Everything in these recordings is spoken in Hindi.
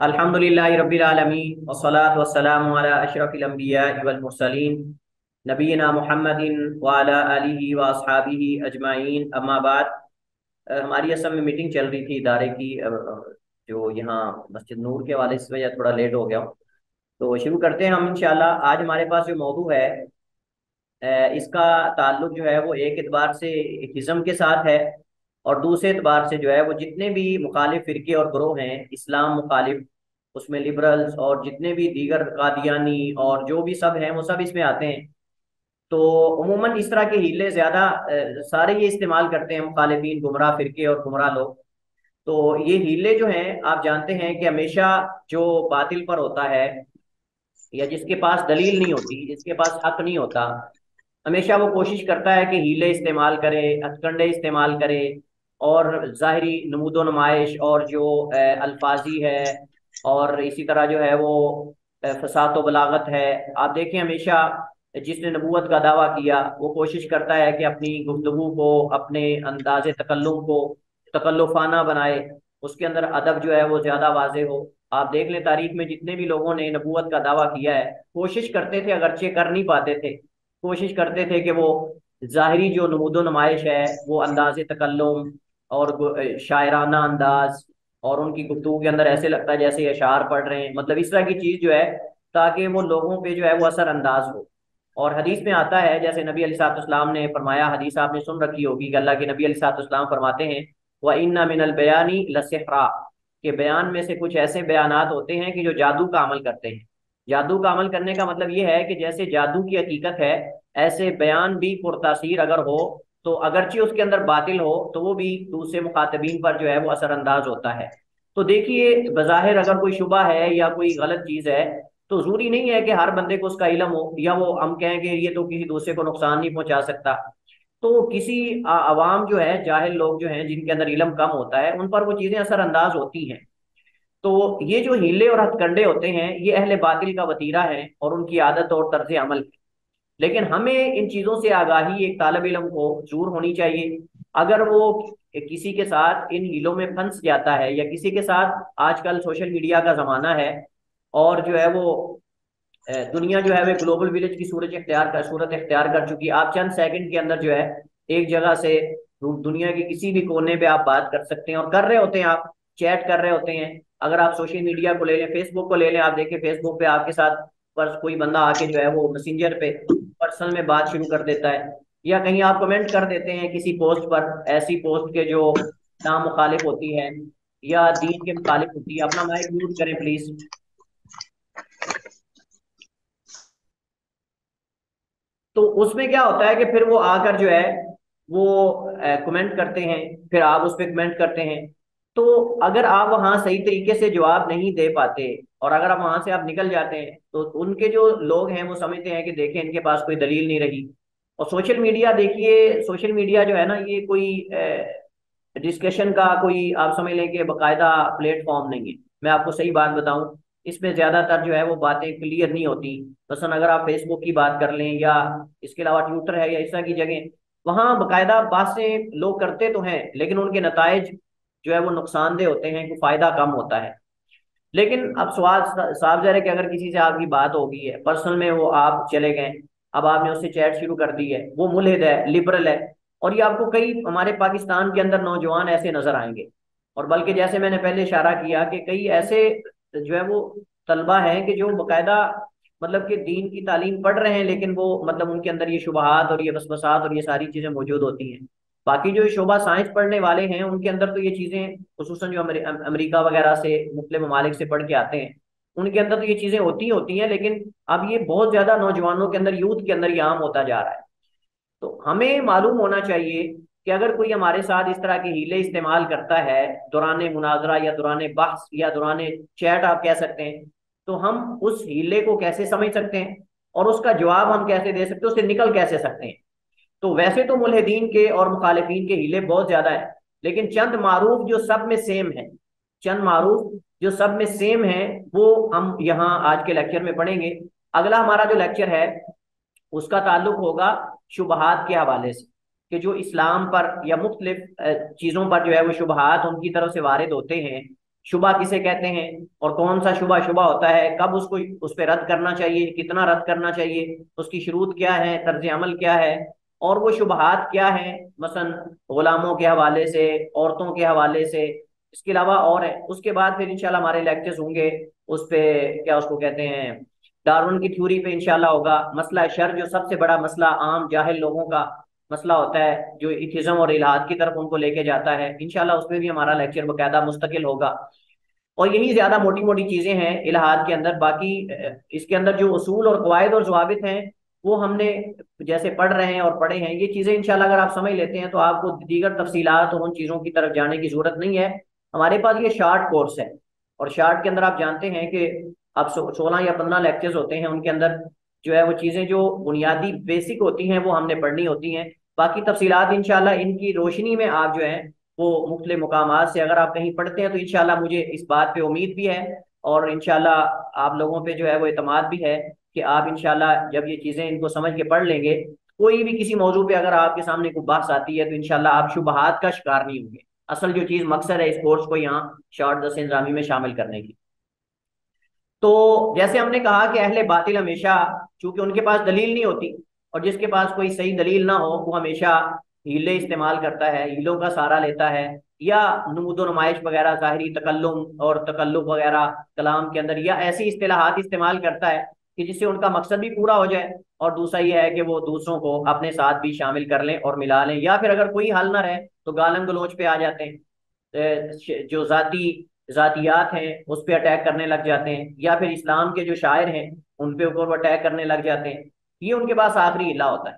अल्हम्दुलिल्लाहि रब्बिल आलमीन वस्सलातु वस्सलामु अला अशरफिल अंबियाइ वल मुरसलीन नबीना मुहम्मदिन व अला आलिहि व अस्हाबिहि अजमाइन अम्मा बाद। हमारी असल में मीटिंग चल रही थी इदारे की, जो यहाँ मस्जिद नूर के वाले, इस वजह थोड़ा लेट हो गया हूँ। तो शुरू करते हैं हम इंशाल्लाह। आज हमारे पास जो मौजू है, इसका ताल्लुक जो है वो एक एतबार से हिज़्म के साथ है, और दूसरे एतबार से जो है वो जितने भी मुखालिफ फ़िरके और ग्रोह हैं इस्लाम मुखालिफ, उसमें लिबरल्स और जितने भी दीगर कादियानी और जो भी सब हैं वो सब इसमें आते हैं। तो उमूमन इस तरह के हीले ज़्यादा सारे ये इस्तेमाल करते हैं मुखालिफिन, गुमराह फ़िरके और गुमराह लोग। तो ये हीले जो हैं आप जानते हैं कि हमेशा जो बातिल पर होता है या जिसके पास दलील नहीं होती, जिसके पास हक नहीं होता, हमेशा वो कोशिश करता है कि हीले इस्तेमाल करे, हथकंडे इस्तेमाल करे, और ज़ाहरी नमूदो नुमाइश और जो अल्फाजी है, और इसी तरह जो है वो फसाद व बलागत है। आप देखें, हमेशा जिसने नबूवत का दावा किया वो कोशिश करता है कि अपनी गुफ्तगू को, अपने अंदाज तकल्लुम को तकल्लुफाना बनाए, उसके अंदर अदब जो है वो ज़्यादा वाजे हो। आप देख लें, तारीख में जितने भी लोगों ने नबूवत का दावा किया है, कोशिश करते थे, अगरचे कर नहीं पाते थे, कोशिश करते थे कि वो ज़ाहरी जो नमूदो नुमाइश है, वो अंदाज तकल्लुम और शायराना अंदाज, और उनकी गुफ्तगू के अंदर ऐसे लगता है जैसे ये अशार पढ़ रहे हैं, मतलब इस तरह की चीज़ जो है, ताकि वो लोगों पे जो है वो असर अंदाज हो। और हदीस में आता है, जैसे नबी अलैहिस्सलाम ने फरमाया, हदीस आपने सुन रखी होगी कि अल्लाह के नबी अलैहिस्सलाम फरमाते हैं, व इन्ना मिनल बयानी लसिहरा, के बयान में से कुछ ऐसे बयानात होते हैं कि जो जादू का अमल करते हैं। जादू का अमल करने का मतलब ये है कि जैसे जादू की हकीकत है, ऐसे बयान भी पुरतासीर अगर हो, तो अगरचे उसके अंदर बातिल हो, तो वो भी दूसरे मुखातबीन पर जो है वो असरअंदाज होता है। तो देखिए, बज़ाहिर अगर कोई शुबा है या कोई गलत चीज़ है, तो जरूरी नहीं है कि हर बंदे को उसका इल्म हो, या वो हम कहें कि ये तो किसी दूसरे को नुकसान नहीं पहुंचा सकता। तो किसी आवाम जो है, जाहिल लोग जो हैं, जिनके अंदर इल्म कम होता है, उन पर वो चीज़ें असरअंदाज होती हैं। तो ये जो हीले और हथकंडे होते हैं, ये अहले बातिल का वतीरा है और उनकी आदत और तर्ज अमल है। लेकिन हमें इन चीज़ों से आगाही एक तालब इल्म को जरूर होनी चाहिए। अगर वो किसी के साथ इन हीलों में फंस जाता है, या किसी के साथ, आजकल सोशल मीडिया का ज़माना है, और जो है वो दुनिया जो है वो ग्लोबल विलेज की सूरत इख्तियार कर चुकी है। आप चंद सेकंड के अंदर जो है एक जगह से दुनिया के किसी भी कोने पे आप बात कर सकते हैं, और कर रहे होते हैं, आप चैट कर रहे होते हैं। अगर आप सोशल मीडिया को ले लें, फेसबुक को ले लें, आप देखें फेसबुक पे आपके साथ पर कोई बंदा आके जो है वो मैसेंजर पे पर्सनल में बात शुरू कर देता है, या कहीं आप कमेंट कर देते हैं किसी पोस्ट पर, ऐसी पोस्ट के जो नाम मुखालिफ होती है या दीन के मुखालिफ होती है। अपना माइक म्यूट करें प्लीज। तो उसमें क्या होता है कि फिर वो आकर जो है वो कमेंट करते हैं, फिर आप उस पर कमेंट करते हैं। तो अगर आप वहां सही तरीके से जवाब नहीं दे पाते, और अगर आप वहां से आप निकल जाते हैं, तो उनके जो लोग हैं वो समझते हैं कि देखें, इनके पास कोई दलील नहीं रही। और सोशल मीडिया, देखिए सोशल मीडिया जो है ना, ये कोई डिस्कशन का कोई, आप समझ लें कि बाकायदा प्लेटफॉर्म नहीं है। मैं आपको सही बात बताऊं, इसमें ज्यादातर जो है वो बातें क्लियर नहीं होती। मसलन अगर आप फेसबुक की बात कर लें, या इसके अलावा ट्विटर है, या इस तरह की जगह, वहाँ बाकायदा बातें लोग करते तो हैं, लेकिन उनके नताइज जो है वो नुकसानदेह होते हैं, कोई फायदा कम होता है। लेकिन अब सवाल साफ जा रहा है कि अगर किसी से आपकी बात हो गई है पर्सनल में, वो आप चले गए, अब आपने उससे चैट शुरू कर दी है, वो मुल्हिद है, लिबरल है, और ये आपको कई हमारे पाकिस्तान के अंदर नौजवान ऐसे नजर आएंगे। और बल्कि जैसे मैंने पहले इशारा किया कि कई ऐसे जो है वो तलबा हैं कि जो बाकायदा मतलब कि दीन की तालीम पढ़ रहे हैं, लेकिन वो मतलब उनके अंदर ये शुबहात और ये वसवसात और ये सारी चीजें मौजूद होती हैं। बाकी जो शोबा साइंस पढ़ने वाले हैं, उनके अंदर तो ये चीजें, खुसूसन जो अमेरिका वगैरह से, मुस्लिम ममालिक से पढ़ के आते हैं, उनके अंदर तो ये चीजें होती ही होती हैं। लेकिन अब ये बहुत ज्यादा नौजवानों के अंदर, यूथ के अंदर ये आम होता जा रहा है। तो हमें मालूम होना चाहिए कि अगर कोई हमारे साथ इस तरह के हीले इस्तेमाल करता है दौरान मुनाजरा, या दौरान बहस, या दौरान चैट आप कह सकते हैं, तो हम उस हीले को कैसे समझ सकते हैं, और उसका जवाब हम कैसे दे सकते हैं, उससे निकल कैसे सकते हैं। तो वैसे तो मुल्हिदीन के और मुखालिफिन के हीले बहुत ज्यादा है, लेकिन चंद मारूफ जो सब में सेम है, चंद मारूफ जो सब में सेम है, वो हम यहाँ आज के लेक्चर में पढ़ेंगे। अगला हमारा जो लेक्चर है उसका ताल्लुक होगा शुबहात के हवाले से, कि जो इस्लाम पर या मुख्तलिफ चीज़ों पर जो है वो शुबहात उनकी तरफ से वारिद होते हैं, शुबा किसे कहते हैं और कौन सा शुबा शुबा होता है, कब उसको उस पर रद्द करना चाहिए, कितना रद्द करना चाहिए, उसकी शुरूत क्या है, तर्ज अमल क्या है, और वो शुबहात क्या है, मसलन गुलामों के हवाले से, औरतों के हवाले से, इसके अलावा और है। उसके बाद फिर इंशाल्लाह हमारे लेक्चर्स होंगे उस पे, क्या उसको कहते हैं, डार्विन की थ्योरी पे इंशाल्लाह होगा। मसला शर जो सबसे बड़ा मसला आम जाहिल लोगों का मसला होता है, जो इथिज्म और इल्हाद की तरफ उनको लेके जाता है, इंशाल्लाह उस पर भी हमारा लेक्चर बकायदा मुस्तकिल होगा। और यही ज्यादा मोटी मोटी चीजें हैं इलाहाद के अंदर। बाकी इसके अंदर जो उसूल और कवायद और जवाबित हैं वो हमने जैसे पढ़ रहे हैं और पढ़े हैं, ये चीजें इंशाल्लाह अगर आप समझ लेते हैं तो आपको दीगर तफसीलात और उन चीजों की तरफ जाने की जरूरत नहीं है। हमारे पास ये शार्ट कोर्स है, और शार्ट के अंदर आप जानते हैं कि अब 16 या 15 लेक्चर्स होते हैं, उनके अंदर जो है वो चीजें जो बुनियादी बेसिक होती हैं वो हमने पढ़नी होती हैं। बाकी तफसीलात इंशाल्लाह इनकी रोशनी में आप जो है वो मुख्तलिफ मुकामात से अगर आप कहीं पढ़ते हैं तो इंशाल्लाह मुझे इस बात पे उम्मीद भी है, और इंशाल्लाह आप लोगों पे जो है वो एतमाद भी है कि आप इंशाल्लाह जब ये चीज़ें इनको समझ के पढ़ लेंगे, कोई भी किसी मौजू पे अगर आपके सामने कोई बात आती है तो इंशाल्लाह आप शुबहात का शिकार नहीं होंगे। असल जो चीज़ मकसद है इस कोर्स को यहाँ शॉर्ट दस इंजामी में शामिल करने की। तो जैसे हमने कहा कि अहले बातिल हमेशा, चूंकि उनके पास दलील नहीं होती, और जिसके पास कोई सही दलील ना हो वो हमेशा हीले इस्तेमाल करता है, हीलों का सहारा लेता है, या नमूदो नुमाइश वगैरह, ज़ाहिरी तकल्लुम और तकल्लुफ वगैरह कलाम के अंदर, या ऐसी इस्तिलाहात इस्तेमाल करता है कि जिससे उनका मकसद भी पूरा हो जाए, और दूसरा ये है कि वो दूसरों को अपने साथ भी शामिल कर लें और मिला लें, या फिर अगर कोई हल ना रहे तो गालम गलोच पे आ जाते हैं, जो जातियात हैं उस पर अटैक करने लग जाते हैं, या फिर इस्लाम के जो शायर हैं उन पे ऊपर वो अटैक करने लग जाते हैं। ये उनके पास आखिरी हिला होता है।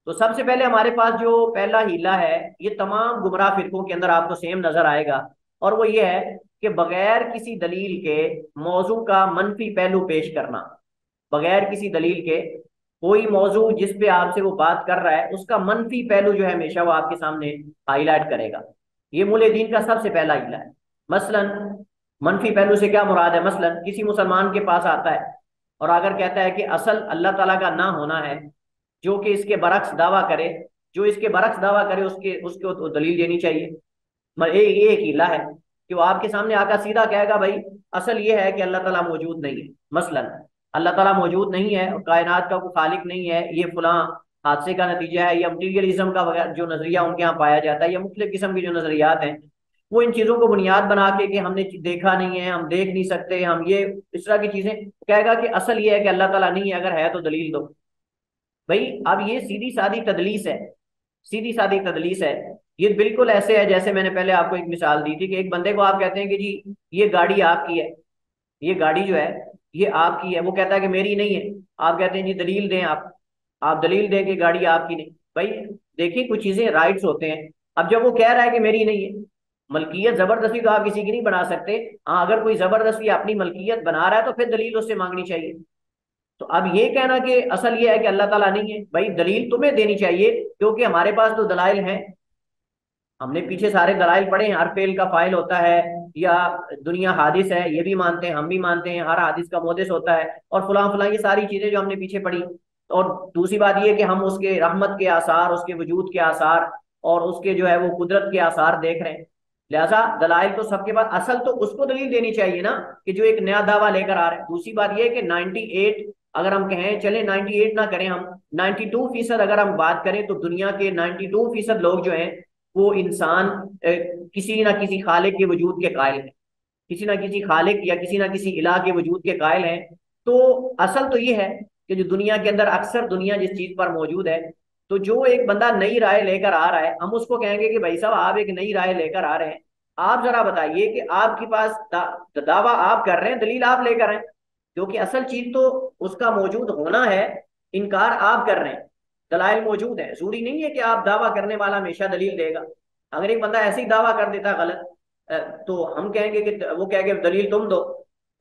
तो सबसे पहले हमारे पास जो पहला हीला है, ये तमाम गुमराह फिरकों के अंदर आपको सेम नजर आएगा, और वो ये है कि बगैर किसी दलील के मौजू का मनफी पहलू पेश करना। बगैर किसी दलील के कोई मौजू जिस पे आपसे वो बात कर रहा है उसका मनफी पहलू जो है हमेशा वो आपके सामने हाईलाइट करेगा। ये मूल दीन का सबसे पहला हीला है। मसलन मनफी पहलू से क्या मुराद है, मसलन किसी मुसलमान के पास आता है और अगर कहता है कि असल अल्लाह ताला का ना होना है, जो कि इसके बरक्स दावा करे, जो इसके बरक्स दावा करे उसके उसको तो दलील देनी चाहिए। ये एक हीला है कि वो आपके सामने आकर सीधा कहेगा भाई असल ये है कि अल्लाह ताला मौजूद नहीं है। मसलन अल्लाह ताला मौजूद नहीं है और कायनात का कोई खालिक नहीं है, ये फलां हादसे का नतीजा है, या मटीरियलिज्म का वगैरह जो नजरिया उनके यहाँ पाया जाता है, या मुख्तलिफ किस्म के जो नजरियात हैं, वो इन चीजों को बुनियाद बना के कि हमने देखा नहीं है, हम देख नहीं सकते, हम ये इस तरह की चीजें कहेगा कि असल ये है कि अल्लाह ताला नहीं है, अगर है तो दलील दो। भाई अब ये सीधी सादी तदलीस है, सीधी सादी तदलीस है। ये बिल्कुल ऐसे है जैसे मैंने पहले आपको एक मिसाल दी थी कि एक बंदे को आप कहते हैं कि जी ये गाड़ी आपकी है, ये गाड़ी जो है ये आपकी है, वो कहता है कि मेरी नहीं है। आप कहते हैं जी दलील दें, आप दलील दें कि गाड़ी आपकी नहीं। भाई देखिए कुछ चीजें राइट्स होते हैं। अब जब वो कह रहा है कि मेरी नहीं है, मलकियत जबरदस्ती तो आप किसी की नहीं बना सकते। हाँ अगर कोई जबरदस्ती अपनी मलकियत बना रहा है तो फिर दलील उससे मांगनी चाहिए। तो अब ये कहना कि असल ये है कि अल्लाह ताला नहीं है, भाई दलील तुम्हें देनी चाहिए क्योंकि हमारे पास तो दलाइल हैं। हमने पीछे सारे दलाइल पढ़े हैं, हर फेल का फाइल होता है, या दुनिया हादिस है, ये भी मानते हैं, हम भी मानते हैं, हर हादिस का मोदिस होता है, और फलां फलां, ये सारी चीजें जो हमने पीछे पढ़ी। और दूसरी बात ये कि हम उसके रहमत के आसार, उसके वजूद के आसार, और उसके जो है वो कुदरत के आसार देख रहे हैं। लिहाजा दलाइल तो सबके पास, असल तो उसको दलील देनी चाहिए ना कि जो एक नया दावा लेकर आ रहा है। दूसरी बात यह है कि 98, अगर हम कहें चले 98 ना करें, हम 92% अगर हम बात करें तो दुनिया के 92% लोग जो हैं वो इंसान किसी ना किसी खालिक के वजूद के कायल हैं, किसी ना किसी खालिक या किसी ना किसी इलाह के वजूद के कायल हैं। तो असल तो ये है कि जो दुनिया के अंदर अक्सर दुनिया जिस चीज पर मौजूद है, तो जो एक बंदा नई राय लेकर आ रहा है हम उसको कहेंगे कि भाई साहब आप एक नई राय लेकर आ रहे हैं, आप जरा बताइए कि आपके पास दावा आप कर रहे हैं, दलील आप लेकर आए, क्योंकि असल चीज तो उसका मौजूद होना है, इनकार आप कर रहे हैं। दलाइल मौजूद है, जरूरी नहीं है कि आप दावा करने वाला हमेशा दलील देगा। अगर एक बंदा ऐसे ही दावा कर देता गलत, तो हम कहेंगे कि वो कहेंगे दलील तुम दो।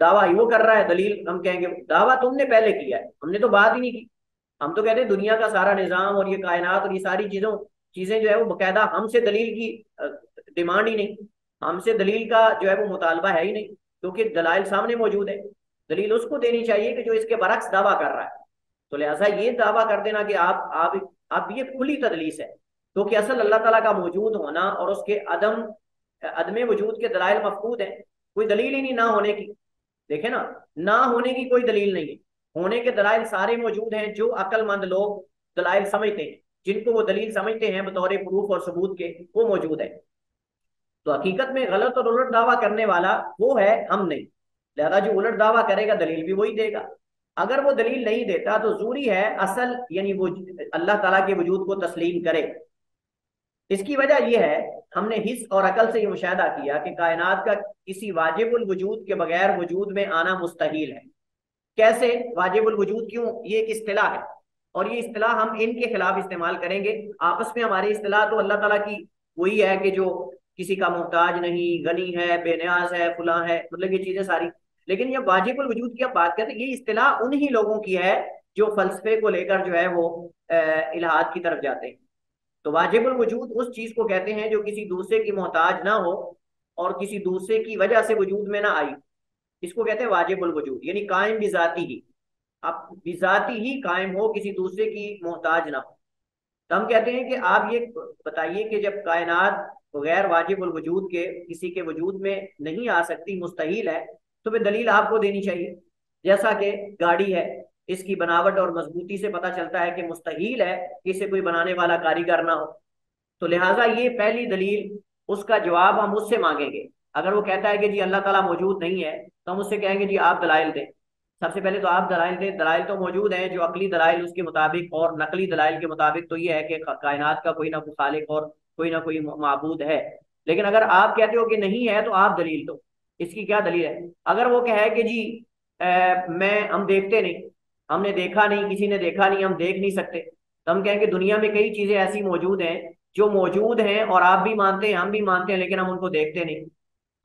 दावा ही वो कर रहा है, दलील हम कहेंगे दावा तुमने पहले किया है, हमने तो बात ही नहीं की। हम तो कहते हैं दुनिया का सारा निजाम और ये कायनात और ये सारी चीजें जो है वो बकायदा हमसे दलील की डिमांड ही नहीं, हमसे दलील का जो है वो मुतालबा है ही नहीं, क्योंकि दलाइल सामने मौजूद है। दलील उसको देनी चाहिए कि जो इसके बरक्स दावा कर रहा है। तो लिहाजा ये दावा कर देना कि आप ये खुली तदलीस है, क्योंकि असल अल्लाह ताला का मौजूद होना और उसके अदम अदम वजूद के दलाइल मफकूद हैं। कोई दलील ही नहीं ना होने की। देखे ना, ना होने की कोई दलील नहीं है। होने के दलाइल सारे मौजूद हैं, जो अक्लमंद लोग दलाइल समझते हैं, जिनको वो दलील समझते हैं बतौर प्रूफ और सबूत के, वो मौजूद है। तो हकीकत में गलत और उलट दावा करने वाला वो है, हम नहीं। लिहाजा जो उलट दावा करेगा दलील भी वही देगा। अगर वो दलील नहीं देता तो जरूरी है असल यानी वो अल्लाह ताला के वजूद को तस्लीम करे। इसकी वजह यह है, हमने हिस्स और अकल से ये मुशाहिदा किया कि कायनात का किसी वाजिबुल वजूद के बगैर वजूद में आना मुस्तहील है। कैसे वाजिबुल वजूद, क्यों? ये एक इस्तिलाह है, और ये इस्तिलाह हम इनके खिलाफ इस्तेमाल करेंगे। आपस में हमारी इस्तिलाह तो अल्लाह ताला की वही है कि जो किसी का मोहताज नहीं, गनी है, बेनियाज है, फुला है, मतलब ये चीजें सारी। लेकिन ये वाजिबुल वजूद की अब बात करते हैं, ये इस्तिलाह उन्हीं लोगों की है जो फलसफे को लेकर जो है वो इल्हाद की तरफ जाते हैं। तो वाजिबुल वजूद उस चीज को कहते हैं जो किसी दूसरे की मोहताज ना हो और किसी दूसरे की वजह से वजूद में ना आई। इसको कहते हैं वाजिबुल वजूद, यानी कायम बिजाती ही, आप बिजाती ही कायम हो, किसी दूसरे की मोहताज ना हो। तो हम कहते हैं कि आप ये बताइए कि जब कायनात बगैर वाजिबुल वजूद के किसी के वजूद में नहीं आ सकती, मुस्तहील है, तो फिर दलील आपको देनी चाहिए। जैसा कि गाड़ी है, इसकी बनावट और मजबूती से पता चलता है कि मुस्तहील है कि इसे कोई बनाने वाला कारीगर ना हो। तो लिहाजा ये पहली दलील, उसका जवाब हम उससे मांगेंगे। अगर वो कहता है कि जी अल्लाह ताला मौजूद नहीं है, तो हम उससे कहेंगे जी आप दलाइल दें। सबसे पहले तो आप दलाइल दें। दलाइल तो मौजूद हैं, जो अकली दलाइल उसके मुताबिक और नकली दलाइल के मुताबिक तो ये है कि कायनात का कोई ना कोई खालिक और कोई ना कोई माबूद है। लेकिन अगर आप कहते हो कि नहीं है, तो आप दलील दो, इसकी क्या दलील है। अगर वो कहे कि जी मैं हम देखते नहीं, हमने देखा नहीं, किसी ने देखा नहीं, हम देख नहीं सकते, तो हम कहेंगे दुनिया में कई चीजें ऐसी मौजूद हैं जो मौजूद हैं और आप भी मानते हैं, हम भी मानते हैं, लेकिन हम उनको देखते नहीं।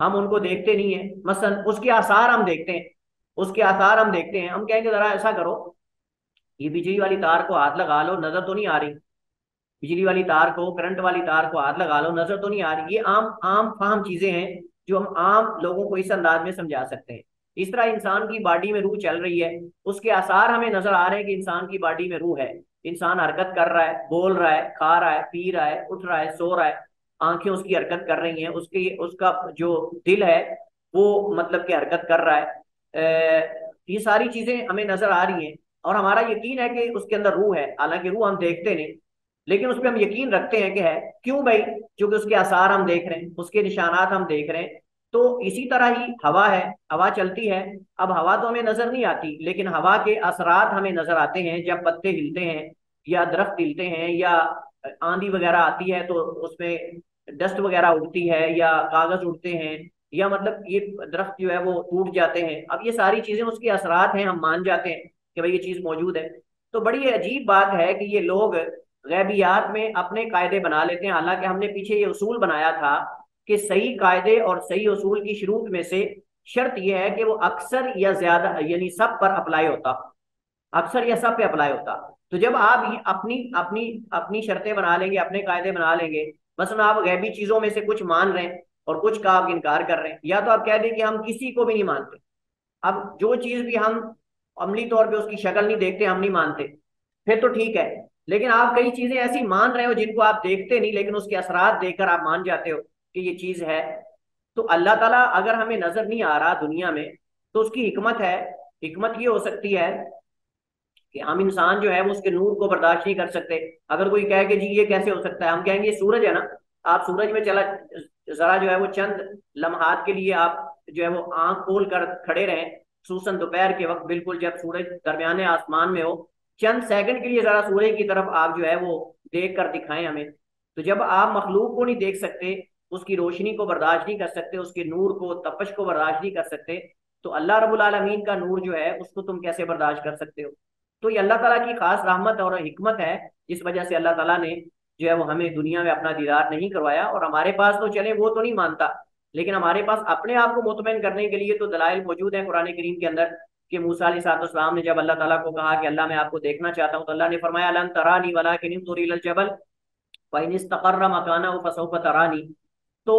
हम उनको देखते नहीं है, मसलन उसके आसार हम देखते हैं, उसके आसार हम देखते हैं। हम कहेंगे जरा ऐसा करो, ये बिजली वाली तार को हाथ लगा लो, नजर तो नहीं आ रही। बिजली वाली तार को, करंट वाली तार को हाथ लगा लो, नजर तो नहीं आ रही। ये आम आम फाहम चीजें हैं जो हम आम लोगों को इस अंदाज में समझा सकते हैं। इस तरह इंसान की बॉडी में रूह चल रही है, उसके आसार हमें नजर आ रहे हैं कि इंसान की बॉडी में रूह है। इंसान हरकत कर रहा है, बोल रहा है, खा रहा है, पी रहा है, उठ रहा है, सो रहा है, आंखें उसकी हरकत कर रही हैं, उसकी उसका जो दिल है वो मतलब कि हरकत कर रहा है। ये सारी चीजें हमें नजर आ रही हैं, और हमारा यकीन है कि उसके अंदर रूह है। हालांकि रूह हम देखते नहीं, लेकिन उस पर हम यकीन रखते हैं कि है। क्यों भाई? क्योंकि उसके आसार हम देख रहे हैं, उसके निशानात हम देख रहे हैं। तो इसी तरह ही हवा है, हवा चलती है। अब हवा तो हमें नजर नहीं आती, लेकिन हवा के असरात हमें नजर आते हैं। जब पत्ते हिलते हैं या दरख्त हिलते हैं या आंधी वगैरह आती है, तो उसमें डस्ट वगैरह उड़ती है या कागज उड़ते हैं, या मतलब ये दरख्त जो है वो टूट जाते हैं। अब ये सारी चीजें उसके असरात हैं, हम मान जाते हैं कि भाई ये चीज मौजूद है। तो बड़ी अजीब बात है कि ये लोग गैबियात में अपने कायदे बना लेते हैं। हालांकि हमने पीछे ये उसूल बनाया था कि सही कायदे और सही उसूल की शुरूत में से शर्त यह है कि वो अक्सर या ज्यादा यानी सब पर अप्लाई होता, अक्सर या सब पे अप्लाई होता। तो जब आप ये अपनी अपनी अपनी शर्तें बना लेंगे, अपने कायदे बना लेंगे, मसलन आप गैबी चीजों में से कुछ मान रहे हैं और कुछ का आप इनकार कर रहे हैं, या तो आप कह दें कि हम किसी को भी नहीं मानते। अब जो चीज भी हम अमली तौर पे उसकी शक्ल नहीं देखते, हम नहीं मानते, फिर तो ठीक है। लेकिन आप कई चीजें ऐसी मान रहे हो जिनको आप देखते नहीं, लेकिन उसके असरात देखकर आप मान जाते हो कि ये चीज है। तो अल्लाह ताला अगर हमें नजर नहीं आ रहा दुनिया में, तो उसकी हिकमत है। हिकमत ये हो सकती है कि हम इंसान जो है वो उसके नूर को बर्दाश्त नहीं कर सकते। अगर कोई कहे कि जी ये कैसे हो सकता है, हम कहेंगे ये सूरज है ना, आप सूरज में चला जरा जो है वो चंद लम्हात के लिए आप जो है वो आंख खोल कर खड़े रहें, खूसन दोपहर के वक्त, बिल्कुल जब सूरज दरमियाने आसमान में हो, चंद सेकंड के लिए जरा सूरज की तरफ आप जो है वो देख कर दिखाएं हमें। तो जब आप मखलूक को नहीं देख सकते, उसकी रोशनी को बर्दाश्त नहीं कर सकते, उसके नूर को, तपश को बर्दाश्त नहीं कर सकते, तो अल्लाह रब्बुल आलमीन का नूर जो है उसको तुम कैसे बर्दाश्त कर सकते हो? तो ये अल्लाह ताला की खास रहमत और हिकमत है, जिस वजह से अल्लाह ताला ने जो है वो हमें दुनिया में अपना दीदार नहीं करवाया। और हमारे पास तो चले वो तो नहीं मानता, लेकिन हमारे पास अपने आप को मुतमईन करने के लिए तो दलाइल मौजूद हैं कुरान करीम के अंदर। कि मूसा अलैहिस्सलाम ने जब अल्लाह ताला को कहा कि अल्लाह मैं आपको देखना चाहता हूँ, तो अल्लाह ने फरमाया लन तरानी वलाकिन इंजुर इलल जबल फ़इन इस्तक़र्रा मकानहु फसौफ़ तरानी। तो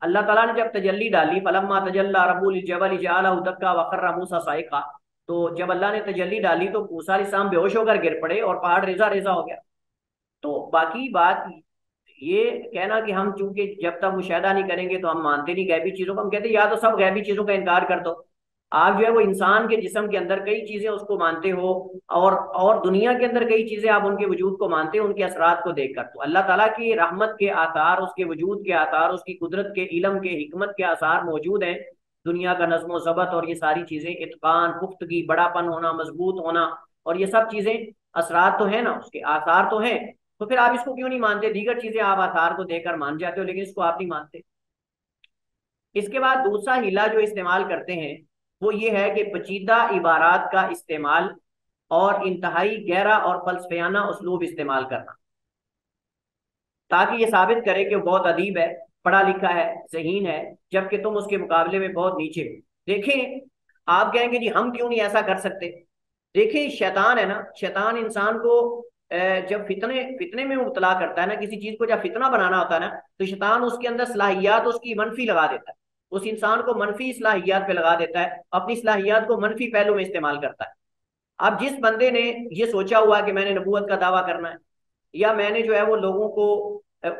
अल्लाह ताला ने जब तजल्ली डाली, फलम्मा तजल्ला रब्बुल जबल जअलहु दक्का व खर्रा मूसा साइक़ा, तो जब अल्लाह ने तजल्ली डाली तो मूसा अलैहिस्सलाम बेहोश होकर गिर पड़े और पहाड़ रेजा रेजा हो गया। तो बाकी बात ये कहना कि हम चूंकि जब तक मुशाहिदा नहीं करेंगे तो हम मानते नहीं गैबी चीजों को, हम कहते हैं या तो सब गैबी चीजों का इनकार कर दो। आप जो है वो इंसान के जिस्म के अंदर कई चीजें उसको मानते हो, और दुनिया के अंदर कई चीजें आप उनके वजूद को मानते हो उनके असरात को देखकर। तो अल्लाह ताला की रहमत के आसार, उसके वजूद के आसार, उसकी कुदरत के, इलम के, हिकमत के आसार मौजूद हैं। दुनिया का नज्म व ज़ब्त और ये सारी चीजें, इत्कान, पुख्तगी, बड़ापन होना, मजबूत होना, और ये सब चीजें असरात तो है ना, उसके आसार तो हैं। तो फिर आप इसको क्यों नहीं मानते? दीगर चीजें आप आसार को देकर मान जाते हो, लेकिन इसको आप नहीं मानते। इसके बाद दूसरा हीला जो इस्तेमाल करते हैं वो ये है कि पेचीदा इबारात का इस्तेमाल और इंतहाई गहरा और फलसफियाना उसलूब इस्तेमाल करना, ताकि ये साबित करे कि वो बहुत अदीब है, पढ़ा लिखा है, ज़हीन है, जबकि तुम उसके मुकाबले में बहुत नीचे हो। देखें, आप कहेंगे जी हम क्यों नहीं ऐसा कर सकते। देखिए शैतान है ना, शैतान इंसान को जब फितने फितने में मुबतला करता है ना, किसी चीज को जब फितना बनाना होता है ना, तो शैतान उसके अंदर सलाहियात उसकी मनफी लगा देता है, उस इंसान को मनफी सलाहियात पे लगा देता है, अपनी सलाहियात को मनफी पहलू में इस्तेमाल करता है। अब जिस बंदे ने ये सोचा हुआ कि मैंने नबूवत का दावा करना है, या मैंने जो है वो लोगों को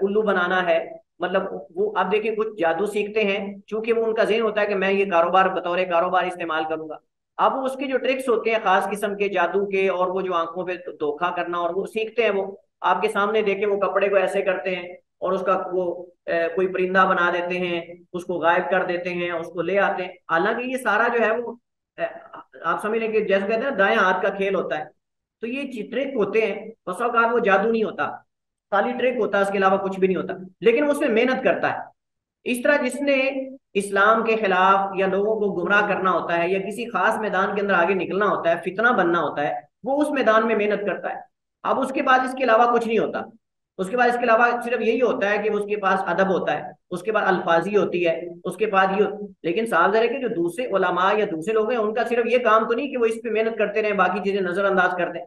उल्लू बनाना है, मतलब वो अब देखिए कुछ जादू सीखते हैं, चूंकि वो उनका ज़हन होता है कि मैं ये कारोबार बतौर कारोबार इस्तेमाल करूंगा। अब वो उसके जो ट्रिक्स होते हैं खास किस्म के जादू के, और वो जो आंखों पे धोखा करना, और वो सीखते हैं, वो आपके सामने देखे वो कपड़े को ऐसे करते हैं, और उसका वो कोई परिंदा बना देते हैं, उसको गायब कर देते हैं, उसको ले आते हैं। हालांकि ये सारा जो है वो आप समझ लें कि जैसे कहते हैं ना दाएं हाथ का खेल होता है। तो ये ट्रिक होते हैं, बसा औकात वो जादू नहीं होता, खाली ट्रिक होता है, इसके अलावा कुछ भी नहीं होता, लेकिन वो उसमें मेहनत करता है। इस तरह जिसने इस्लाम के खिलाफ या लोगों को गुमराह करना होता है, या किसी खास मैदान के अंदर आगे निकलना होता है, फितना बनना होता है, वो उस मैदान में मेहनत करता है। अब उसके बाद इसके अलावा कुछ नहीं होता, उसके बाद इसके अलावा सिर्फ यही होता है कि उसके पास अदब होता है, उसके बाद अल्फाजी होती है, उसके बाद ये लेकिन साफ ज़ाहिर है कि जो दूसरे उलमा या दूसरे लोग हैं उनका सिर्फ ये काम तो नहीं कि वो इस पे मेहनत करते रहे, बाकी चीजें नजरअंदाज कर दें।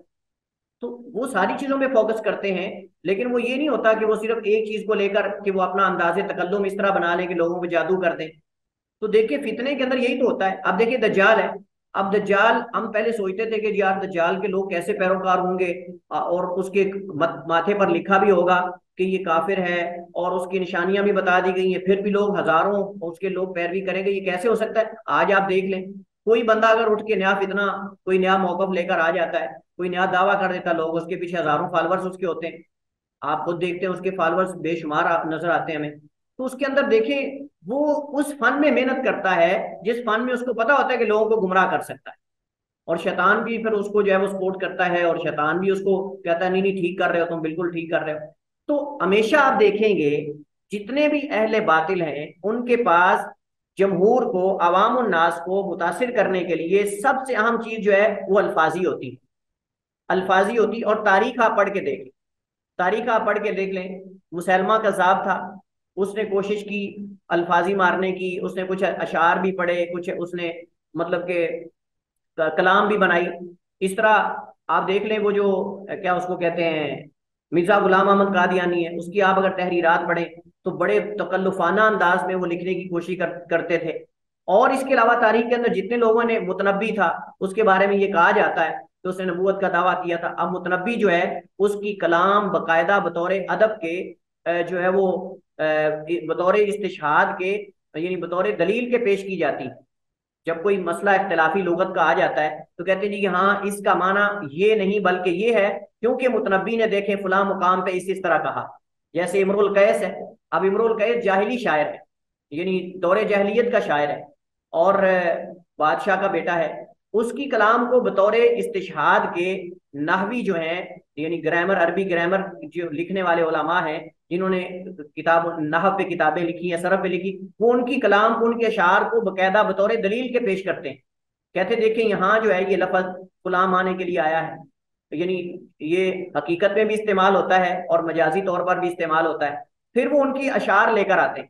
तो वो सारी चीजों में फोकस करते हैं, लेकिन वो ये नहीं होता कि वो सिर्फ एक चीज को लेकर कि वो अपना अंदाजे तकल्लुम इस तरह बना लें कि लोगों पे जादू कर दें। तो देखिए फितने के अंदर यही तो होता है। अब देखिए दज्जाल है, अब दज्जाल हम पहले सोचते थे कि यार दज्जाल के लोग कैसे पैरोकार होंगे, और उसके माथे पर लिखा भी होगा कि ये काफिर है, और उसकी निशानियां भी बता दी गई हैं, फिर भी लोग हजारों उसके लोग पैरवी करेंगे, ये कैसे हो सकता है। आज आप देख लें, कोई बंदा अगर उठ के नया फितना, कोई नया मौकफ लेकर आ जाता है, कोई नया दावा कर देता है, लोग उसके पीछे हजारों फॉलोअर्स उसके होते हैं, आप खुद देखते हैं उसके फॉलोअर्स बेशुमार नजर आते हैं हमें। तो उसके अंदर देखें वो उस फन में मेहनत करता है जिस फन में उसको पता होता है कि लोगों को गुमराह कर सकता है, और शैतान भी फिर उसको जो है वो सपोर्ट करता है, और शैतान भी उसको कहता है नहीं नहीं ठीक कर रहे हो तुम, बिल्कुल ठीक कर रहे हो। तो हमेशा आप देखेंगे जितने भी अहले बातिल हैं उनके पास जमहूर को, अवाम उन्नास को मुतासिर करने के लिए सबसे अहम चीज जो है वो अल्फाजी होती है, अल्फाजी होती। और तारीख आप पढ़ के देख लें, तारीख आप पढ़ के देख लें, मुसलमा कज़ाब था, उसने कोशिश की अल्फाजी मारने की, उसने कुछ अशार भी पढ़े, कुछ उसने मतलब के कलाम भी बनाई। इस तरह आप देख लें वो जो क्या उसको कहते हैं, मिर्जा गुलाम अहमद कादियानी है, उसकी आप अगर तहरीरात पढ़ें तो बड़े तकल्लुफाना अंदाज में वो लिखने की कोशिश करते थे। और इसके अलावा तारीख के अंदर जितने लोगों ने, मुतनब्बी था उसके बारे में ये कहा जाता है कि उसने नबूवत का दावा किया था। अब मुतनब्बी जो है उसकी कलाम बाकायदा बतौर अदब के जो है वो बतौर इस्तिशहाद के, यानी बतौर दलील के पेश की जाती है। जब कोई मसला इख्तिलाफी लुगत का आ जाता है तो कहते हैं जी कि हाँ इसका माना ये नहीं बल्कि ये है, क्योंकि मुतनब्बी ने देखे फुला मुकाम पे इस तरह कहा। जैसे इमरुल कैस है, अब इमरुल कैस जाहिली शायर है, यानी दौरे जहलियत का शायर है, और बादशाह का बेटा है। उसकी कलाम को बतौर इस्तिशहाद के नहवी जो हैं, यानी ग्रामर, अरबी ग्रामर जो लिखने वाले उलमा हैं, जिन्होंने किताब नहव पे किताबें लिखी या सरफ पे लिखी, वो उनकी कलाम को, उनके अशार को बाकायदा बतौर दलील के पेश करते हैं। कहते देखें यहाँ जो है ये लफज गुलाम आने के लिए आया है, यानी ये हकीकत में भी इस्तेमाल होता है और मजाजी तौर पर भी इस्तेमाल होता है। फिर वो उनकी अशार लेकर आते हैं,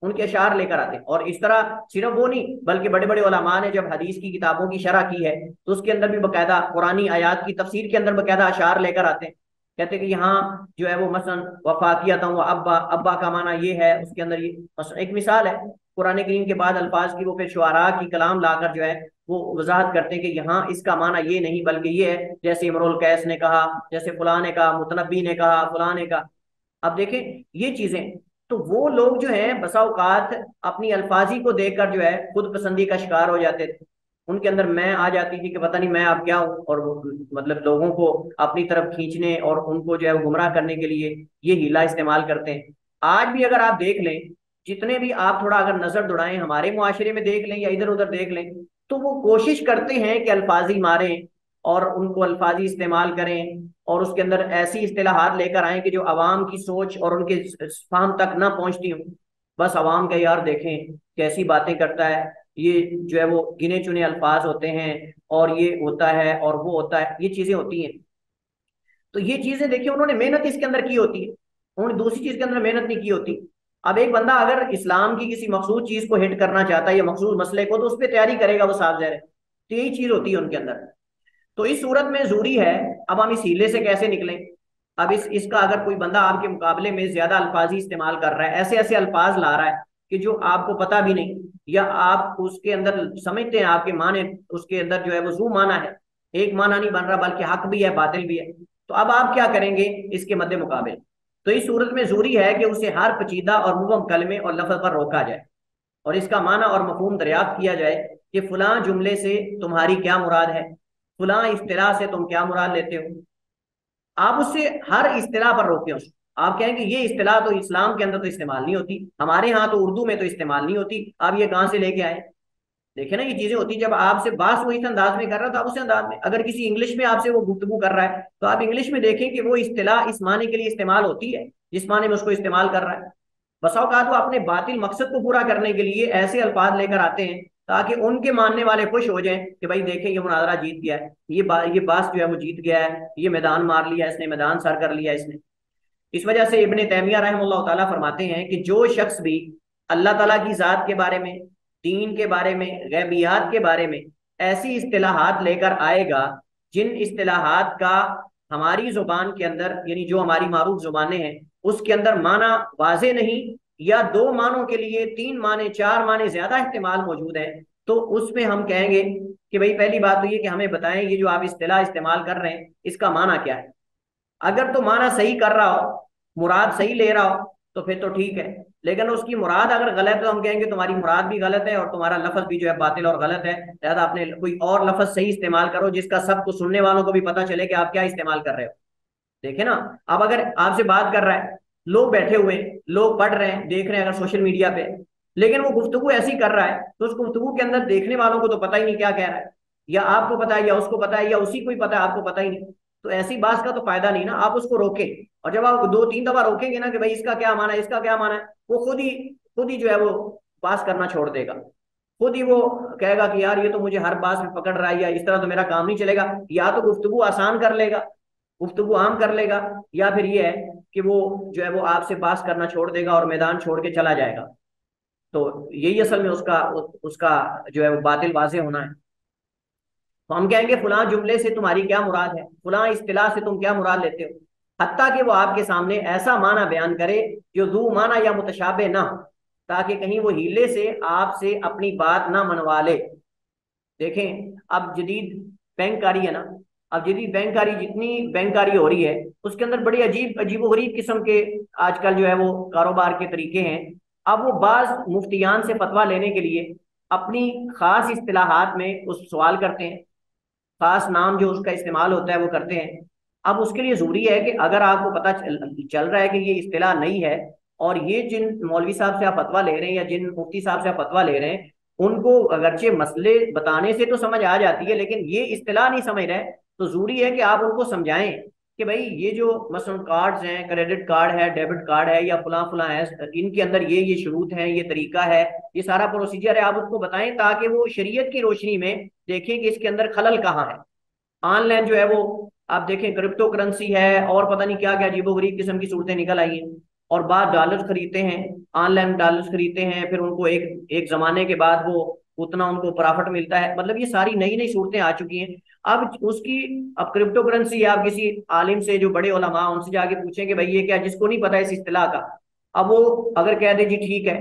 उनके अशार लेकर आते हैं। और इस तरह सिर्फ वो नहीं बल्कि बड़े बड़े उलमा ने जब हदीस की किताबों की शरह की है तो उसके अंदर भी बाकायदा कुरानी आयात की तफसीर के अंदर बाकायदा अशार लेकर आते हैं। कहते हैं कि यहाँ जो है वो मसलन वफाकियत व अब्बा, अब्बा का माना ये है, उसके अंदर ये एक मिसाल है कुरान करीम के बाद अल्फाज की, वो फिर शुआरा की कलाम लाकर जो है वो वजाहत करते हैं कि यहाँ इसका माना ये नहीं बल्कि ये है, जैसे इमरुल कैस ने कहा, जैसे फलां ने कहा, मुतनब्बी ने कहा, फलां ने कहा। अब देखें ये चीजें, तो वो लोग जो है बसा औकात अपनी अल्फाजी को देखकर जो है खुद पसंदी का शिकार हो जाते थे। उनके अंदर मैं आ जाती थी कि पता नहीं मैं आप क्या हूँ, और वो मतलब लोगों को अपनी तरफ खींचने और उनको जो है वो गुमराह करने के लिए ये हीला इस्तेमाल करते हैं। आज भी अगर आप देख लें, जितने भी आप थोड़ा अगर नजर दौड़ाएं हमारे मुआशरे में देख लें या इधर उधर देख लें, तो वो कोशिश करते हैं कि अल्फाजी मारें और उनको अल्फाजी इस्तेमाल करें, और उसके अंदर ऐसी इस्तेलाहात लेकर आए कि जो अवाम की सोच और उनके फाहम तक ना पहुंचती हूँ। बस अवाम के यार देखें कैसी बातें करता है, ये जो है वो गिने चुने अल्फाज होते हैं, और ये होता है और वो होता है, ये चीजें होती हैं। तो ये चीजें देखिए उन्होंने मेहनत इसके अंदर की होती है, उन्होंने दूसरी चीज के अंदर मेहनत नहीं की होती। अब एक बंदा अगर इस्लाम की किसी मखसूस चीज को हिट करना चाहता है या मखसूस मसले को, तो उस पर तैयारी करेगा, वो साफ जाहिर है। तो यही चीज होती है उनके अंदर। तो इस सूरत में जरूरी है, अब हम इस हीले से कैसे निकलें। अब इसका अगर कोई बंदा आपके मुकाबले में ज्यादा अल्फाजी इस्तेमाल कर रहा है, ऐसे ऐसे अल्फाज ला रहा है कि जो आपको पता भी नहीं, या आप उसके अंदर समझते हैं आपके माने, उसके अंदर जो है वो जू माना है, एक माना नहीं बन रहा बल्कि हक भी है बातिल भी है, तो अब आप क्या करेंगे इसके मद्दे मुकाबले। तो इस सूरत में जरूरी है कि उसे हर पेचीदा और मुबहम कलमे और लफ्ज पर रोका जाए, और इसका माना और मफहूम दरियाफ्त किया जाए कि फलां जुमले से तुम्हारी क्या मुराद है, फलां इस्तिलाह से तुम क्या मुराद लेते हो। आप उससे हर इस्तिलाह पर रोकें उसको। आप कहेंगे ये इस्तिलाह तो इस्लाम के अंदर तो इस्तेमाल नहीं होती, हमारे यहाँ तो उर्दू में तो इस्तेमाल नहीं होती, आप ये कहाँ से लेके आए। देखे ना ये चीजें होती, जब आपसे बात वो इस अंदाज में कर रहा है तो आप उस अंदाज में, अगर किसी इंग्लिश में आपसे वो गुफ्तगू कर रहा है तो आप इंग्लिश में देखें कि वो इस्तिलाह इस माने के लिए इस्तेमाल होती है जिस माने में उसको इस्तेमाल कर रहा है। बसा औकात वो अपने बातिल मकसद को पूरा करने के लिए ऐसे अल्फाज लेकर आते हैं ताकि उनके मानने वाले खुश हो जाएं कि भाई देखें ये मुनाजरा जीत गया है, ये बास जो है वो जीत गया है, ये मैदान मार लिया इसने, मैदान सर कर लिया इसने। इस वजह से इब्ने तैमिया रहमतुल्लाह ताला फरमाते हैं कि जो शख्स भी अल्लाह ताला की जात के बारे में, दीन के बारे में, गैबियात के बारे में ऐसी इस्तिलाहात लेकर आएगा जिन इस्तिलाहात का हमारी जुबान के अंदर, यानी जो हमारी मारूफ जुबानें हैं उसके अंदर माना वाजे नहीं, या दो मानों के लिए तीन माने चार माने ज्यादा इस्तेमाल मौजूद है, तो उसमें हम कहेंगे कि भाई पहली बात तो ये कि हमें बताएं ये जो आप इस्तिलाह इस्तेमाल कर रहे हैं इसका माना क्या है। अगर तो माना सही कर रहा हो, मुराद सही ले रहा हो, तो फिर तो ठीक है। लेकिन उसकी मुराद अगर गलत है तो हम कहेंगे तुम्हारी मुराद भी गलत है और तुम्हारा लफ्ज भी जो है बातिल और गलत है, लिहाजा आपने कोई और लफ्ज सही इस्तेमाल करो जिसका सबको सुनने वालों को भी पता चले कि आप क्या इस्तेमाल कर रहे हो। देखे ना, अब अगर आपसे बात कर रहा है, लोग बैठे हुए हैं, लोग पढ़ रहे हैं, देख रहे हैं अगर सोशल मीडिया पे, लेकिन वो गुफ्तगू ऐसी कर रहा है तो उस गुफ्तगू के अंदर देखने वालों को तो पता ही नहीं क्या कह रहा है, या आपको पता है या उसको पता है या उसी को ही पता है आपको पता ही नहीं। तो ऐसी बात का तो फायदा नहीं ना, आप उसको रोके। और जब आप दो तीन दफा रोकेंगे ना कि भाई इसका क्या माना है, इसका क्या माना है, वो खुद ही जो है वो बात करना छोड़ देगा। खुद ही वो कहेगा कि यार ये तो मुझे हर बात में पकड़ रहा है, या इस तरह तो मेरा काम नहीं चलेगा। या तो गुफ्तगू आसान कर लेगा, गुफ्तगू आम कर लेगा, या फिर ये है कि वो जो है वो आपसे बात करना छोड़ देगा और मैदान छोड़ के चला जाएगा। तो यही असल में उसका उसका जो है वो बातिल वाजे होना है। तो हम कहेंगे फलां जुमले से तुम्हारी क्या मुराद है, फलां इस्तिलाह से तुम क्या मुराद लेते हो, हत्ता कि वो आपके सामने ऐसा माना बयान करे जो दू माना या मुतशाबे ना हो, ताकि कहीं वो हीले से आपसे अपनी बात ना मनवा ले। देखें अब जदीद बैंककारी है ना, अब जदीद बैंककारी जितनी बैंककारी हो रही है उसके अंदर बड़ी अजीब अजीबो गरीब किस्म के आजकल जो है वो कारोबार के तरीके हैं। अब वो बाज मुफ्तियान से फतवा लेने के लिए अपनी खास इस्तिलाहात में उस सवाल करते हैं, खास नाम जो उसका इस्तेमाल होता है वो करते हैं। अब उसके लिए जरूरी है कि अगर आपको पता चल रहा है कि ये इस्तिलाह नहीं है, और ये जिन मौलवी साहब से आप फतवा ले रहे हैं या जिन मुफ्ती साहब से आप फतवा ले रहे हैं उनको अगरचे मसले बताने से तो समझ आ जाती है, लेकिन ये इस्तिलाह नहीं समझ रहे, तो जरूरी है कि आप उनको समझाएं कि भाई ये जो मसलन कार्ड्स हैं, क्रेडिट कार्ड है, डेबिट कार्ड है, या फला फला है, इनके अंदर ये शुरूत हैं, ये तरीका है, ये सारा प्रोसीजर है, आप उसको बताएं ताकि वो शरीयत की रोशनी में देखें कि इसके अंदर खलल कहाँ है। ऑनलाइन जो है वो आप देखें क्रिप्टो करेंसी है और पता नहीं क्या क्या अजीबोगरीब किस्म की सूरतें निकल आई हैं, और बाद डॉलर्स खरीदते हैं, ऑनलाइन डॉलर्स खरीदते हैं, फिर उनको एक एक जमाने के बाद वो उतना उनको प्रॉफिट मिलता है, मतलब ये सारी नई नई सूरतें आ चुकी हैं। अब उसकी, अब क्रिप्टो करेंसी आप किसी आलिम से जो बड़े उलमा उनसे जाके पूछेंगे भाई ये क्या, जिसको नहीं पता इस इस्तिलाह का, अब वो अगर कह दे जी ठीक है,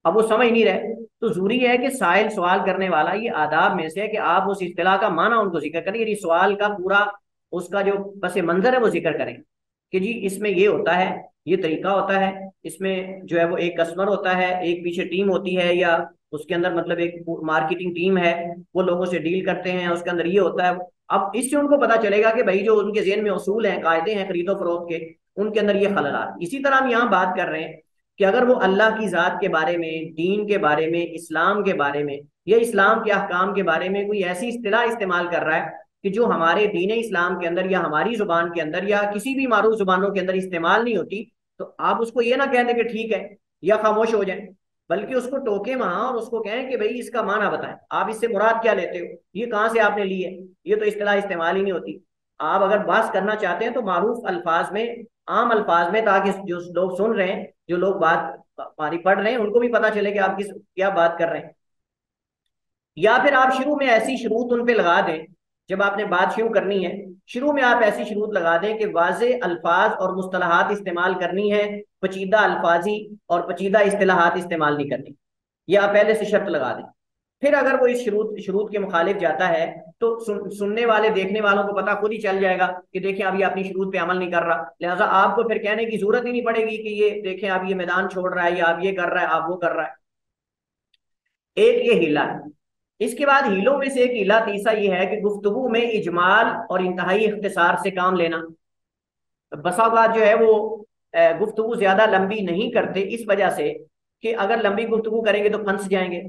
अब वो समझ नहीं रहे, तो जरूरी है कि साइल सवाल करने वाला ये आदाब में से है कि आप उस इस्तिलाह का माना उनको जिक्र करें, यानी सवाल का पूरा उसका जो पस मंजर है वो जिक्र करें कि जी इसमें ये होता है, ये तरीका होता है, इसमें जो है वो एक कस्टमर होता है, एक पीछे टीम होती है, या उसके अंदर मतलब एक मार्केटिंग टीम है, वो लोगों से डील करते हैं, उसके अंदर ये होता है। अब इससे उनको पता चलेगा कि भाई जो उनके जेहन में उसूल हैं, कायदे हैं खरीदो फरोख्त के, उनके अंदर ये खलल आ रहा है। इसी तरह हम यहाँ बात कर रहे हैं कि अगर वो अल्लाह की ज़ात के बारे में, दीन के बारे में, इस्लाम के बारे में या इस्लाम के अहकाम के बारे में कोई ऐसी इस्तिलाह इस्तेमाल कर रहा है कि जो हमारे दीन इस्लाम के अंदर या हमारी जुबान के अंदर या किसी भी मारूफ जुबानों के अंदर इस्तेमाल नहीं होती, तो आप उसको ये ना कह दें कि ठीक है या खामोश हो जाए, बल्कि उसको टोके वहां और उसको कहें कि भाई इसका माना बताएं, आप इससे मुराद क्या लेते हो, ये कहाँ से आपने ली है, ये तो इस्तिलाह इस्तेमाल ही नहीं होती। आप अगर बात करना चाहते हैं तो मारूफ अल्फाज में, आम अल्फाज में, ताकि जो लोग सुन रहे हैं, जो लोग बात हमारी पढ़ रहे हैं, उनको भी पता चले कि आप किस क्या बात कर रहे हैं। या फिर आप शुरू में ऐसी शुरूत उन पे लगा दें, जब आपने बात शुरू करनी है शुरू में आप ऐसी शुरूत लगा दें कि वाज़े अल्फाज और मुस्तलहात इस्तेमाल करनी है, पचीदा अल्फाजी और पचीदा इस्तेलाहात इस्तेमाल नहीं करनी, ये आप पहले से शर्त लगा दें। फिर अगर वो इस शुरूत शुरूत के मुखालिफ जाता है तो सुनने वाले, देखने वालों को पता खुद ही चल जाएगा कि देखें अब ये अपनी शुरूत पे अमल नहीं कर रहा, लिहाजा आपको फिर कहने की जरूरत ही नहीं पड़ेगी कि ये देखें अब ये मैदान छोड़ रहा है, या आप ये कर रहा है, आप वो कर रहा है। एक ये हीला है। इसके बाद हीलों में से एक हीला तीसरा ये है कि गुफ्तगू में इजमाल और इंतहाई इख्तिसार से काम लेना। बसा औक़ात जो है वो गुफ्तगू ज्यादा लंबी नहीं करते, इस वजह से कि अगर लंबी गुफ्तगू करेंगे तो फंस जाएंगे,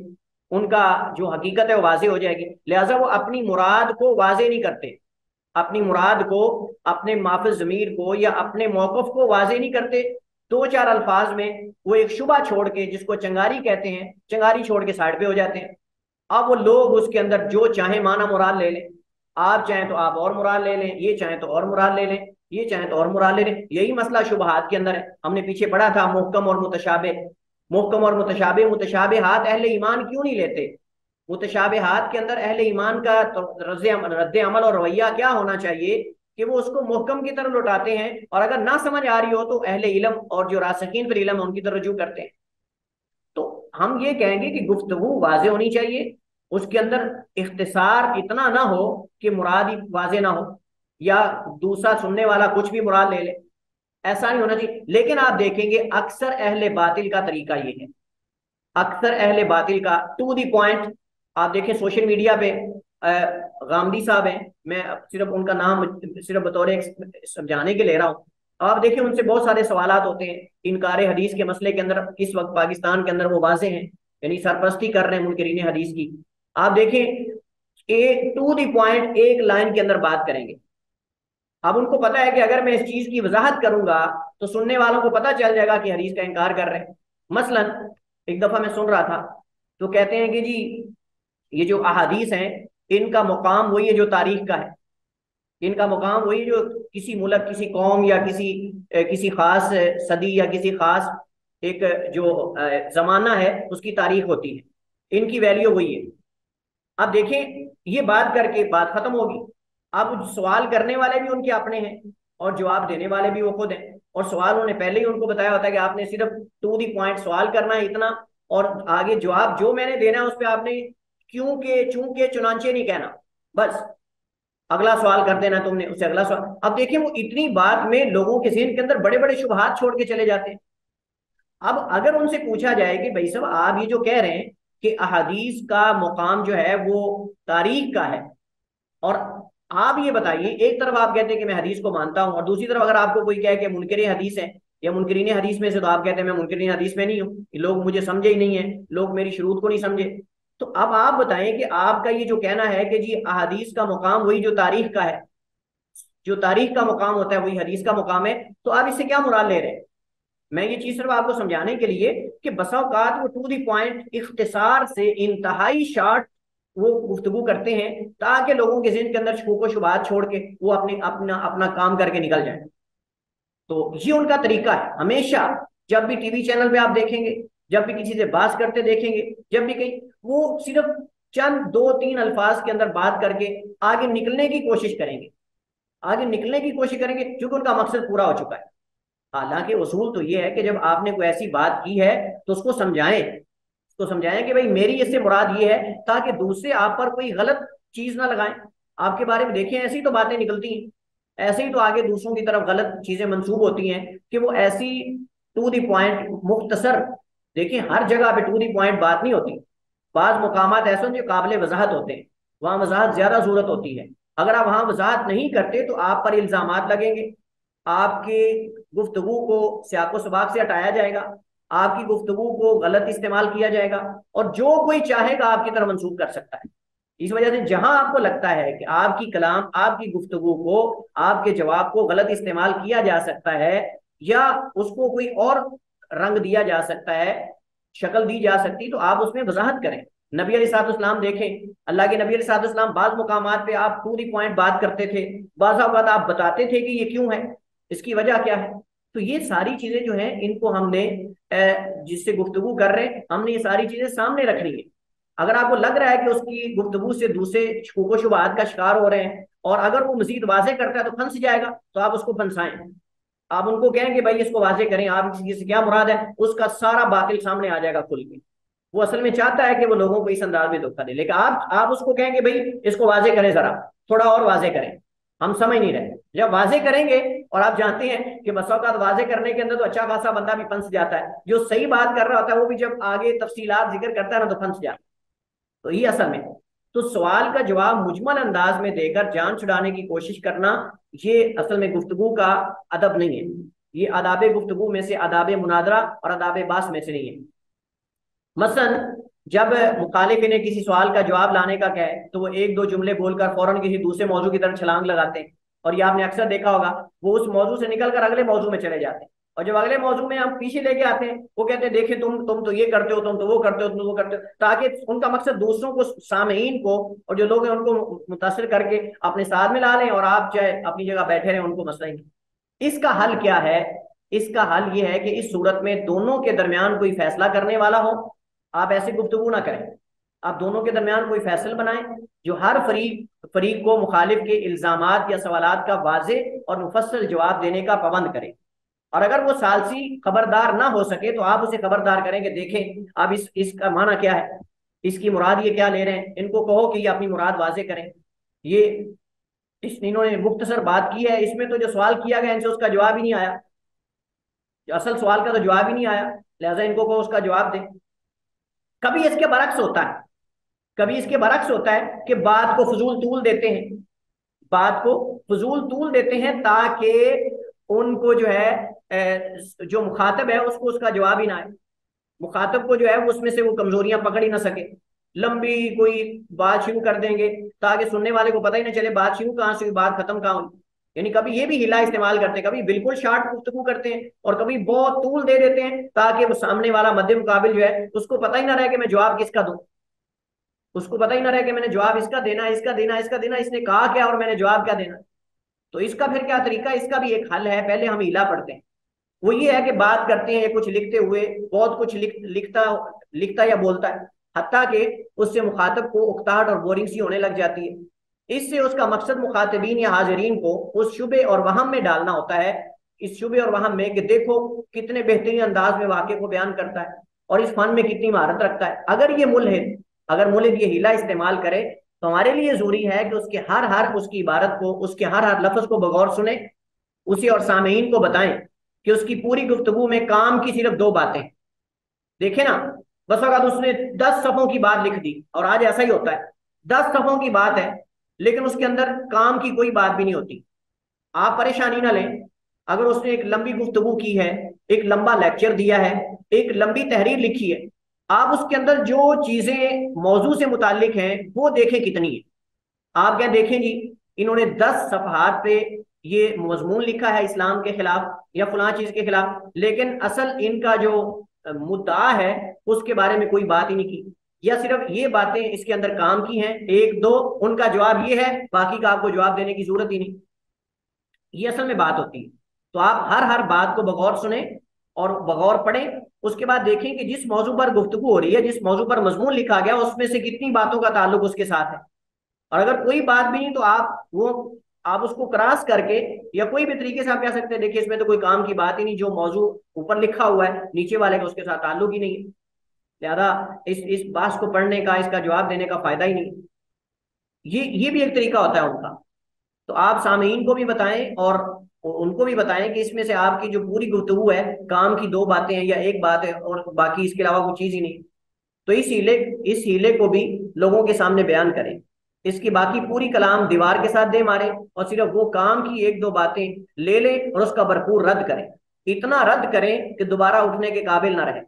उनका जो हकीकत है वो वाजे हो जाएगी, लिहाजा वो अपनी मुराद को वाजे नहीं करते, अपनी मुराद को, अपने माफिज ज़मीर को या अपने मौक़िफ़ को वाजे नहीं करते। दो चार अल्फाज में वो एक शुबा छोड़ के, जिसको चंगारी कहते हैं, चंगारी छोड़ के साइड पे हो जाते हैं। अब वो लोग उसके अंदर जो चाहे माना मुराद ले लें, आप चाहें तो आप और मुराद ले लें, ये चाहें तो और मुराद ले लें, ये चाहें तो और मुराद ले लें। यही मसला शुबहात के अंदर है। हमने पीछे पढ़ा था मुहकम और मुतशाबे, मुहकम और मुतशाबे, मुतशाबे हाथ अहले ईमान क्यों नहीं लेते? मुतशाबे हाथ के अंदर अहले ईमान का रद्द अमल और रवैया क्या होना चाहिए कि वो उसको मुहकम की तरफ लौटाते हैं, और अगर ना समझ आ रही हो तो अहले इल्म और जो रासिखीन फिल इल्म है उनकी तरफ रुजू करते हैं। तो हम ये कहेंगे कि गुफ्तगू वाजे होनी चाहिए, उसके अंदर इख्तिसार इतना ना हो कि मुराद ही वाजे ना हो, या दूसरा सुनने वाला कुछ भी मुराद ले ले, ऐसा नहीं होना चाहिए। लेकिन आप देखेंगे अक्सर अहले बातिल का तरीका ये है, अक्सर अहले बातिल का टू दी पॉइंट। आप देखें सोशल मीडिया पे गामदी साहब हैं, मैं सिर्फ उनका नाम सिर्फ बतौर एक समझाने के ले रहा हूँ। आप देखें उनसे बहुत सारे सवालात होते हैं इनकार हदीस के मसले के अंदर, इस वक्त पाकिस्तान के अंदर वो वाजे हैं, यानी सरपरस्ती कर रहे हैं मुनकरीन हदीस की। आप देखें एक टू दी पॉइंट एक लाइन के अंदर बात करेंगे। अब उनको पता है कि अगर मैं इस चीज की वजाहत करूंगा तो सुनने वालों को पता चल जाएगा कि हदीस का इनकार कर रहे हैं। मसलन एक दफा मैं सुन रहा था तो कहते हैं कि जी ये जो अहादीस हैं, इनका मुकाम वही है जो तारीख का है, इनका मुकाम वही जो किसी मुल्क, किसी कौम या किसी खास सदी या किसी खास एक जो जमाना है उसकी तारीख होती है, इनकी वैल्यू वही है। अब देखें ये बात करके बात खत्म होगी। अब सवाल करने वाले भी उनके अपने हैं और जवाब देने वाले भी वो खुद हैं, और सवाल उन्होंने पहले ही उनको बताया होता है कि आपने सिर्फ टू दी पॉइंट सवाल करना है इतना, और आगे जवाब जो मैंने देना है उस पर आपने क्यों के, चूं के, चुनाचे नहीं कहना, बस अगला सवाल कर देना तुमने, उससे अगला सवाल। अब देखिए वो इतनी बात में लोगों के ज़हन के अंदर बड़े बड़े शुबहात छोड़ के चले जाते हैं। अब अगर उनसे पूछा जाए कि भाई साहब आप ये जो कह रहे हैं कि अहादीस का मुकाम जो है वो तारीख का है, और आप ये बताइए, एक तरफ आप कहते हैं कि मैं हदीस को मानता हूं, और दूसरी तरफ अगर आपको कोई कहे कि मुनकरी हदीस है या मुनकरीन हदीस में से, तो आप कहते हैं मैं मुनकरीन हदीस में नहीं हूँ, लोग मुझे समझे ही नहीं है, लोग मेरी शुरूत को नहीं समझे। तो अब आप बताएं कि आपका ये जो कहना है कि जी अहादीस का मुकाम वही जो तारीख का है, जो तारीख का मुकाम होता है वही हदीस का मुकाम है, तो आप इससे क्या मुराद ले रहे हैं? मैं ये चीज सिर्फ आपको समझाने के लिए कि बसा औकात वो टू दी पॉइंट इख्तिसार से इंतहाई शार्ट वो गुफ्तगू करते हैं, ताकि लोगों के ज़हन के अंदर शूको शुबात छोड़ के वो अपने अपना अपना काम करके निकल जाए। तो ये उनका तरीका है हमेशा। जब भी टीवी चैनल पे आप देखेंगे, जब भी किसी से बात करते देखेंगे, जब भी कहीं, वो सिर्फ चंद दो तीन अल्फाज के अंदर बात करके आगे निकलने की कोशिश करेंगे, आगे निकलने की कोशिश करेंगे, क्योंकि उनका मकसद पूरा हो चुका है। हालांकि उसूल तो ये है कि जब आपने कोई ऐसी बात की है तो उसको समझाएं, उसको समझाएं कि भाई मेरी इससे मुराद ये है, ताकि दूसरे आप पर कोई गलत चीज ना लगाएं। आपके बारे में देखें ऐसी तो बातें निकलती हैं, ऐसे ही तो आगे दूसरों की तरफ गलत चीजें मंसूब होती हैं कि वो ऐसी टू द पॉइंट मुख्तसर। देखिए हर जगह पे टू द पॉइंट बात नहीं होती। बाज मुकामात ऐसे होते हैं जो काबिल वजाहत होते हैं, वहां वजाहत ज्यादा जरूरत होती है। अगर आप वहां वजाहत नहीं करते तो आप पर इल्जामात लगेंगे, आपकी गुफ्तगू को सियाको सबाक से हटाया जाएगा, आपकी गुफ्तगू को गलत इस्तेमाल किया जाएगा, और जो कोई चाहेगा आपकी तरफ मंसूब कर सकता है। इस वजह से जहां आपको लगता है कि आपकी कलाम, आपकी गुफ्तगू को, आपके जवाब को गलत इस्तेमाल किया जा सकता है, या उसको कोई और रंग दिया जा सकता है, शक्ल दी जा सकती, तो आप उसमें वजाहत करें। नबी अलैहिस्सलाम देखें, अल्लाह के नबी अलैहिस्सलाम बाज मुकामात पे आप टू दी पॉइंट बात करते थे, बाज़ औक़ात आप बताते थे कि ये क्यों है, इसकी वजह क्या है। तो ये सारी चीजें जो हैं इनको हमने जिससे गुफ्तगू कर रहे हैं हमने ये सारी चीजें सामने रखनी है। अगर आपको लग रहा है कि उसकी गुफ्तगू से दूसरे शुबो शुबहात का शिकार हो रहे हैं, और अगर वो मजीद वाजे करता है तो फंस जाएगा, तो आप उसको फंसाएं। आप उनको कहें कि भाई इसको वाजे करें, आप इससे क्या मुराद है, उसका सारा बातिल सामने आ जाएगा खुल के। वो असल में चाहता है कि वो लोगों को इस अंदाज में धोखा दे, लेकिन आप उसको कहें कि भाई इसको वाजे करें, जरा थोड़ा और वाजे करें, हम समझ नहीं रहे। जब वाजे करेंगे, और आप जानते हैं कि बस औक़ात वाजे करने के अंदर तो अच्छा खासा बंदा भी फंस जाता है, जो सही बात कर रहा होता है वो भी जब आगे तफसीलात जिक्र करता है ना तो फंस जाता है। तो ये असल में, तो सवाल का जवाब मुजमल अंदाज में देकर जान छुड़ाने की कोशिश करना, ये असल में गुफ्तगू का अदब नहीं है। ये आदाब गुफ्तगू में से आदाब मुनादरा और आदाब बास में से नहीं है। मसलन जब मुखालिफ इन्हें किसी सवाल का जवाब लाने का कहे तो वो एक दो जुमले बोलकर फौरन किसी दूसरे मौजू की तरफ छलांग लगाते हैं, और ये आपने अक्सर देखा होगा, वो उस मौजू से निकलकर अगले मौजू में चले जाते हैं, और जब अगले मौजू में हम पीछे लेके आते हैं वो कहते हैं देखें तुम तो ये करते हो, तुम तो वो करते हो, तुम तो वो करते हो, ताकि उनका मकसद दूसरों को, सामईन को, और जो लोग हैं उनको मुतासर करके अपने साथ में ला लें, और आप चाहे अपनी जगह बैठे रहें, उनको मसला ही नहीं। इसका हल क्या है? इसका हल ये है कि इस सूरत में दोनों के दरमियान कोई फैसला करने वाला हो। आप ऐसे गुफ्तगू ना करें, आप दोनों के दरमियान कोई फैसल बनाएं जो हर फरीक को मुखालिफ के इल्जामात या सवालात का वाजे और मुफस्सल जवाब देने का पाबंद करे। और अगर वो सालसी खबरदार ना हो सके तो आप उसे खबरदार करें कि देखें अब इसका माना क्या है, इसकी मुराद ये क्या ले रहे हैं, इनको कहो कि ये अपनी मुराद वाजे करें। ये इन्होंने मुख्तसर बात की है, इसमें तो जो सवाल किया गया इनसे उसका जवाब ही नहीं आया, जो असल सवाल का तो जवाब ही नहीं आया, लिहाजा इनको कहो उसका जवाब दें। कभी इसके बरक्स होता है, कभी इसके बरक्स होता है कि बात को फजूल तूल देते हैं, बात को फजूल तूल देते हैं ताकि उनको जो है जो मुखातब है उसको उसका जवाब ही ना आए, मुखातब को जो है उसमें से वो कमजोरियां पकड़ ही ना सके, लंबी कोई बात शुरू कर देंगे ताकि सुनने वाले को पता ही ना चले बात शुरू कहाँ से हुई, बात खत्म कहाँ हुई। यानी कभी ये भी हिला इस्तेमाल करते हैं, कभी बिल्कुल शार्ट गुफ्तगू करते हैं, और कभी बहुत तूल दे देते हैं ताकि वो सामने वाला मध्य मुकाबिल जो है उसको पता ही ना रहे कि मैं जवाब किसका दूं, उसको पता ही ना रहे कि मैंने जवाब इसका देना, इसका देना, इसका देना, इसने कहा क्या और मैंने जवाब क्या देना। तो इसका फिर क्या तरीका, इसका भी एक हल है। पहले हम हिला पढ़ते हैं, वो ये है कि बात करते हैं कुछ लिखते हुए, बहुत कुछ लिखता लिखता या बोलता है, हत्ता कि उससे मुखातब को उकताहट और बोरिंग सी होने लग जाती है। इससे उसका मकसद मुखातबीन या हाजिरीन को उस शुबे और वहम में डालना होता है, इस शुबे और वहम में कि देखो कितने बेहतरीन अंदाज में वाक़े को बयान करता है और इस फन में कितनी महारत रखता है। अगर मुल्हिद ये हीला इस्तेमाल करे तो हमारे लिए जरूरी है कि उसके हर हर उसकी इबारत को, उसके हर हर लफ्ज को बगौर सुने, उसे और सामईन को बताएं कि उसकी पूरी गुफ्तगू में काम की सिर्फ दो बातें। देखे ना, बस अगर उसने 10 सफ़ों की बात लिख दी, और आज ऐसा ही होता है, 10 सफ़ों की बात है लेकिन उसके अंदर काम की कोई बात भी नहीं होती। आप परेशानी ना लें, अगर उसने एक लंबी गुफ्तगू की है, एक लंबा लेक्चर दिया है, एक लंबी तहरीर लिखी है, आप उसके अंदर जो चीजें मौजू से मुतालिक हैं वो देखें कितनी है। आप क्या देखें जी, इन्होंने 10 सफहात पे ये मजमून लिखा है इस्लाम के खिलाफ या फलां चीज के खिलाफ, लेकिन असल इनका जो मुद्दा है उसके बारे में कोई बात ही नहीं की, या सिर्फ ये बातें इसके अंदर काम की हैं, एक दो, उनका जवाब ये है, बाकी का आपको जवाब देने की जरूरत ही नहीं। ये असल में बात होती है। तो आप हर हर बात को बगौर सुने और बगौर पढ़ें, उसके बाद देखें कि जिस मौजू पर गुफ्तगू हो रही है, जिस मौजू पर मजमून लिखा गया उसमें से कितनी बातों का ताल्लुक उसके साथ है। और अगर कोई बात भी नहीं तो आप उसको क्रॉस करके या कोई भी तरीके से आप कह सकते हैं देखिए इसमें तो कोई काम की बात ही नहीं, जो मौजू ऊपर लिखा हुआ है नीचे वाले का उसके साथ ताल्लुक ही नहीं है, लिहाजा इस बात को पढ़ने का, इसका जवाब देने का फायदा ही नहीं। ये भी एक तरीका होता है उनका। तो आप सामीन को भी बताएं और उनको भी बताएं कि इसमें से आपकी जो पूरी गुफ्तगू है, काम की दो बातें हैं या एक बात है और बाकी इसके अलावा कोई चीज ही नहीं। तो इस हीले को भी लोगों के सामने बयान करें। इसकी बाकी पूरी कलाम दीवार के साथ दे मारे और सिर्फ वो काम की एक दो बातें ले लें और उसका भरपूर रद्द करें। इतना रद्द करें कि दोबारा उठने के काबिल ना रहे।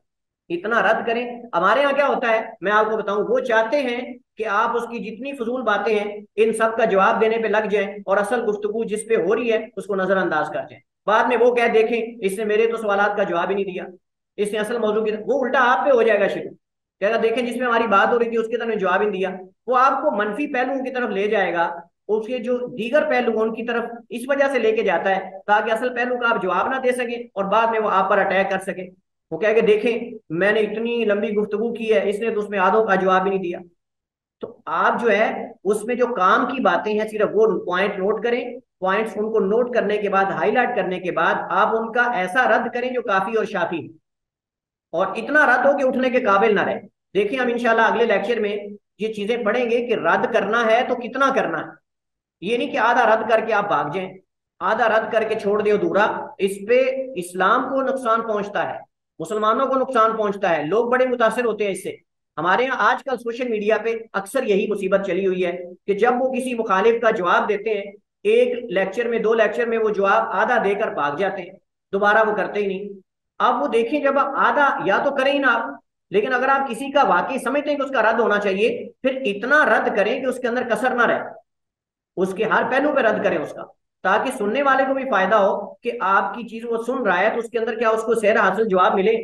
इतना रद्द करें। हमारे यहाँ क्या होता है मैं आपको बताऊं, वो चाहते हैं कि आप उसकी जितनी फजूल बातें हैं इन सब का जवाब देने पे लग जाएं और असल गुफ्तगू जिस पे हो रही है उसको नजरअंदाज कर जाएं। बाद में वो कह देखें इसने मेरे तो सवालात का जवाब ही नहीं दिया, इसने असल मौजूद की, वो उल्टा आप पे हो जाएगा शुरू। क्या देखें जिसमें हमारी बात हो रही थी उसकी तरफ जवाब ही नहीं दिया, वो आपको मनफी पहलुओं की तरफ ले जाएगा। उसके जो दीगर पहलू हैं उनकी तरफ इस वजह से लेके जाता है ताकि असल पहलू का आप जवाब ना दे सके और बाद में वो आप पर अटैक कर सके। वो कहे कि देखें मैंने इतनी लंबी गुफ्तगू की है, इसने तो उसमें आधों का जवाब ही नहीं दिया। तो आप जो है उसमें जो काम की बातें हैं सिर्फ वो पॉइंट नोट करें। पॉइंट्स उनको नोट करने के बाद, हाईलाइट करने के बाद आप उनका ऐसा रद्द करें जो काफी और शाफी है और इतना रद्द हो कि उठने के काबिल ना रहे। देखिए हम इंशाल्लाह अगले लेक्चर में ये चीजें पढ़ेंगे कि रद्द करना है तो कितना करना है। ये नहीं कि आधा रद्द करके आप भाग जाएं, आधा रद्द करके छोड़ दे अधूरा। इस पे इस्लाम को नुकसान पहुंचता है, मुसलमानों को नुकसान पहुंचता है, लोग बड़े मुतासिर होते हैं इससे। हमारे यहाँ आजकल सोशल मीडिया पे अक्सर यही मुसीबत चली हुई है कि जब वो किसी मुखालिफ का जवाब देते हैं, एक लेक्चर में दो लेक्चर में वो जवाब आधा देकर भाग जाते हैं, दोबारा वो करते ही नहीं। अब वो देखें जब आप आधा या तो करें ही ना आप, लेकिन अगर आप किसी का वाकई समझते हैं कि उसका रद्द होना चाहिए फिर इतना रद्द करें कि उसके अंदर कसर ना रहे, उसके हर पहलू पे रद्द करें उसका, ताकि सुनने वाले को भी फायदा हो कि आपकी चीज वो सुन रहा है तो उसके अंदर क्या उसको सेहरा हासिल जवाब मिले।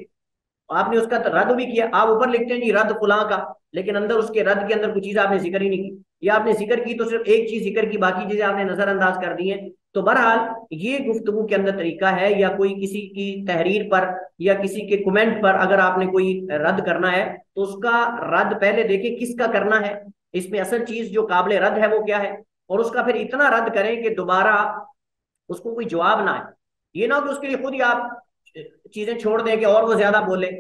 आपने उसका रद्द भी किया, आप ऊपर लिखते हैं जी रद्द फुला का, लेकिन अंदर उसके रद्द के अंदर कुछ चीज आपने जिक्र ही नहीं की, या आपने जिक्र की तो सिर्फ एक चीज जिक्र की, बाकी चीजें आपने नजरअंदाज कर दी है। तो बहरहाल ये गुफ्तगू के अंदर तरीका है, या कोई किसी की तहरीर पर या किसी के कमेंट पर अगर आपने कोई रद्द करना है तो उसका रद्द पहले देखें किसका करना है, इसमें असल चीज जो काबिल रद्द है वो क्या है, और उसका फिर इतना रद्द करें कि दोबारा उसको कोई जवाब ना आए। ये ना हो कि उसके लिए खुद ही आप चीजें छोड़ दें कि और वो ज्यादा बोले,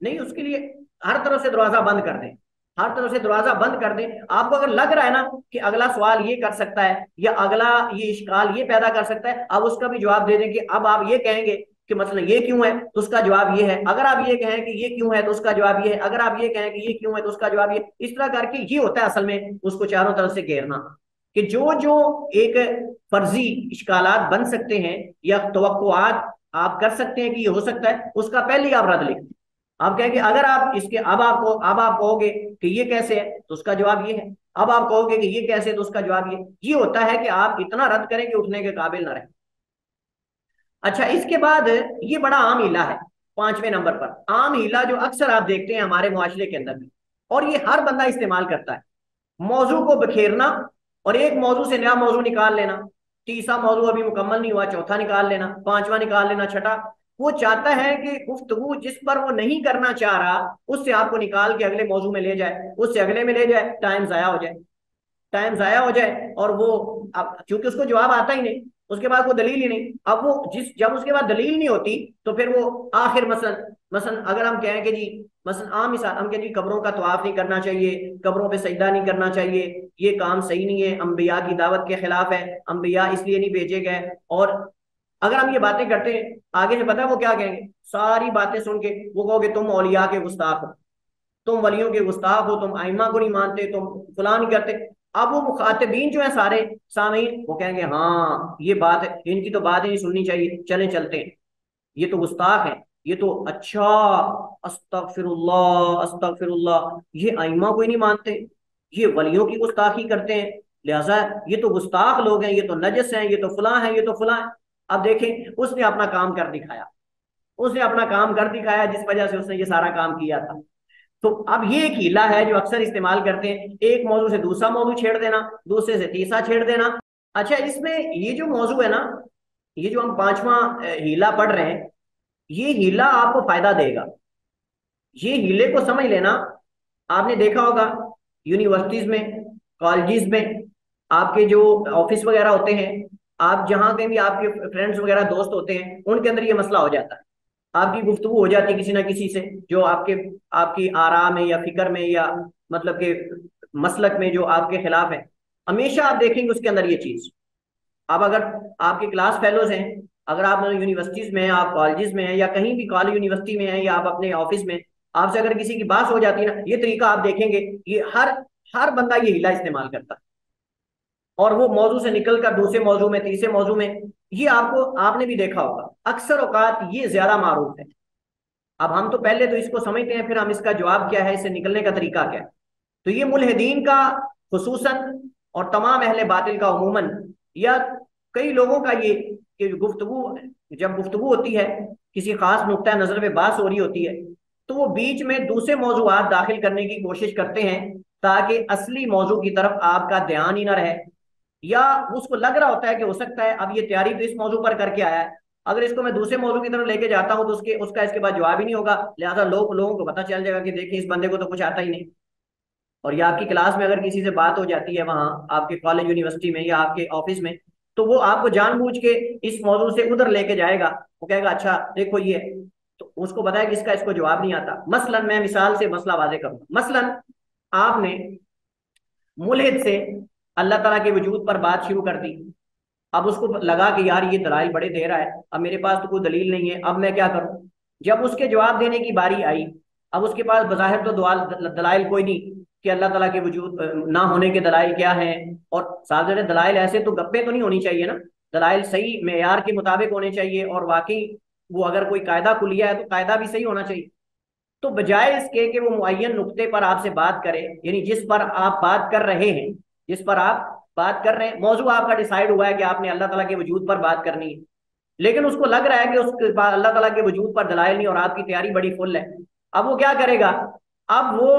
नहीं, उसके लिए हर तरफ से दरवाजा बंद कर दें, हर तरफ से दरवाजा बंद कर दें। आपको अगर लग रहा है ना कि अगला सवाल ये कर सकता है या अगला ये इश्काल ये पैदा कर सकता है, अब उसका भी जवाब दे दें कि अब आप ये कहेंगे कि मतलब ये क्यों है तो उसका जवाब ये है, अगर आप ये कहें कि ये क्यों है तो उसका जवाब ये है, अगर आप ये कहें कि ये क्यों है तो उसका जवाब ये। इस तरह करके ये होता है असल में उसको चारों तरफ से घेरना, कि जो जो एक फर्जी इश्कालात बन सकते हैं या तवक्कुआत आप कर सकते हैं कि ये हो सकता है, उसका पहले ही आप रद्द लिख दें। आप कहेंगे अगर आप इसके अब आप कहोगे कि ये कैसे है तो उसका जवाब ये है, अब आप कहोगे कि ये कैसे है तो उसका जवाब ये होता है कि आप इतना रद्द करें कि उठने के काबिल ना रहे। अच्छा, इसके बाद ये बड़ा आम हीला है, पांचवें नंबर पर आम हीला जो अक्सर आप देखते हैं हमारे मुआशरे के अंदर भी, और ये हर बंदा इस्तेमाल करता है। मौजू को बखेरना और एक मौजू से नया मौजू निकाल लेना, तीसरा मौजू अभी मुकम्मल नहीं हुआ चौथा निकाल लेना, पांचवा निकाल लेना, छठा। वो चाहता है कि गुफ्तगू जिस पर वो नहीं करना चाह रहा उससे आपको निकाल के अगले मौजू में ले जाए, उससे अगले में ले जाए, टाइम जाया हो जाए, टाइम जाया हो जाए। और वो अब चूंकि उसको जवाब आता ही नहीं, उसके बाद कोई दलील ही नहीं, अब वो जिस जब उसके बाद दलील नहीं होती तो फिर वो आखिर मसलन मसलन अगर हम कहें कि जी मसलन आम मिसाल हम कहें जी कब्रों का तवाफ नहीं करना चाहिए, कब्रों पे सजदा नहीं करना चाहिए, ये काम सही नहीं है, अंबिया की दावत के खिलाफ है, अंबिया इसलिए नहीं भेजे गए। और अगर हम ये बातें करते हैं आगे से पता है वो क्या कहेंगे, सारी बातें सुन के वो कहोगे तुम औलिया के गुस्ताख हो, तुम वलियों के गुस्ताख हो, तुम आइमा को नहीं मानते, तुम फलां नहीं करते। अब वो मुखातिबीन जो है सारे सामीन वो कहेंगे हाँ ये बात है, इनकी तो बात ही नहीं सुननी चाहिए, चले चलते हैं, ये तो गुस्ताख है, ये तो अच्छा अस्तगफिरुल्लाह अस्तगफिरुल्लाह, ये आइमा को ही नहीं मानते, ये वलियों की गुस्ताखी करते हैं, लिहाजा ये तो गुस्ताख लोग हैं, ये तो नजस हैं, ये तो फलां है, ये तो फलां है। अब देखें उसने अपना काम कर दिखाया, उसने अपना काम कर दिखाया जिस वजह से उसने ये सारा काम किया था। तो अब ये एक हीला है जो अक्सर इस्तेमाल करते हैं, एक मौजू से दूसरा मौजू छेड़ देना, दूसरे से तीसरा छेड़ देना। अच्छा, इसमें ये जो मौजू है ना, ये जो हम पांचवा हीला पढ़ रहे हैं, ये हीला आपको फायदा देगा। ये हीले को समझ लेना। आपने देखा होगा यूनिवर्सिटीज में, कॉलेजेस में, आपके जो ऑफिस वगैरह होते हैं, आप जहां कहीं भी आपके फ्रेंड्स वगैरह दोस्त होते हैं उनके अंदर ये मसला हो जाता है। आपकी गुफ्तगू हो जाती है किसी ना किसी से जो आपके आपकी आरा में या फिक्र में या मतलब के मसलक में जो आपके खिलाफ है, हमेशा आप देखेंगे उसके अंदर ये चीज अब अगर आपके क्लास फेलोज हैं, अगर आप यूनिवर्सिटीज में हैं, आप कॉलेजेस में हैं, या कहीं भी कॉलेज यूनिवर्सिटी में हैं, या आप अपने ऑफिस में, आपसे अगर किसी की बात हो जाती है ना, ये तरीका आप देखेंगे, ये हर हर बंदा ये हिला इस्तेमाल करता है, और वो मौजू से निकलकर दूसरे मौजू में, तीसरे मौजू में, ये आपको, आपने भी देखा होगा, अक्सर औकात ये ज्यादा मारूफ है। अब हम तो पहले तो इसको समझते हैं, फिर हम इसका जवाब क्या है, इससे निकलने का तरीका क्या है। तो ये मुल्हिदीन का खुसूसन, और तमाम अहले बातिल का उमूमन, या कई लोगों का ये कि गुफ्तगू, जब गुफ्तगू होती है, किसी खास नुक्ता नजर पे बात हो रही होती है, तो वो बीच में दूसरे मौजूआत दाखिल करने की कोशिश करते हैं, ताकि असली मौजू की तरफ आपका ध्यान ही ना रहे। या उसको लग रहा होता है कि हो सकता है अब ये तैयारी तो इस मौजू पर करके आया है, अगर इसको मैं दूसरे मौजू की तरफ लेके जाता हूं तो उसका इसके बाद जवाब ही नहीं होगा, लिहाजा लोगों को पता चल जाएगा कि देखिए इस बंदे को तो कुछ आता ही नहीं। और या आपकी क्लास में अगर किसी से बात हो जाती है, वहां आपके कॉलेज यूनिवर्सिटी में या आपके ऑफिस में, तो वो आपको जानबूझ के इस मौजू से उधर लेके जाएगा। वो कहेगा अच्छा देखो ये, तो उसको बताया कि इसका इसको जवाब नहीं आता। मसलन मैं मिसाल से मसला वाजे करूंगा। मसलन आपने मुल्हिद से अल्लाह ताला के वजूद पर बात शुरू कर दी। अब उसको लगा कि यार ये दलाइल बड़े दे रहा है, अब मेरे पास तो कोई दलील नहीं है, अब मैं क्या करूं। जब उसके जवाब देने की बारी आई, अब उसके पास बज़ाहिर तो दलाइल कोई नहीं कि अल्लाह ताला के वजूद ना होने के दलाइल क्या हैं। और साधारण दलाइल ऐसे तो गप्पे तो नहीं होनी चाहिए ना, दलाइल सही मेयार के मुताबिक होने चाहिए, और वाकई वो अगर कोई कायदा कुलिया है तो कायदा भी सही होना चाहिए। तो बजाय इसके कि वो मुअय्यन नुक्ते पर आपसे बात करे, यानी जिस पर आप बात कर रहे हैं, जिस पर आप बात कर रहे हैं, मौजू आपका डिसाइड हुआ है कि आपने अल्लाह ताला के वजूद पर बात करनी है, लेकिन उसको लग रहा है कि उसके पास अल्लाह ताला के वजूद पर दलाइल नहीं और आपकी तैयारी बड़ी फुल है। अब वो क्या करेगा, अब वो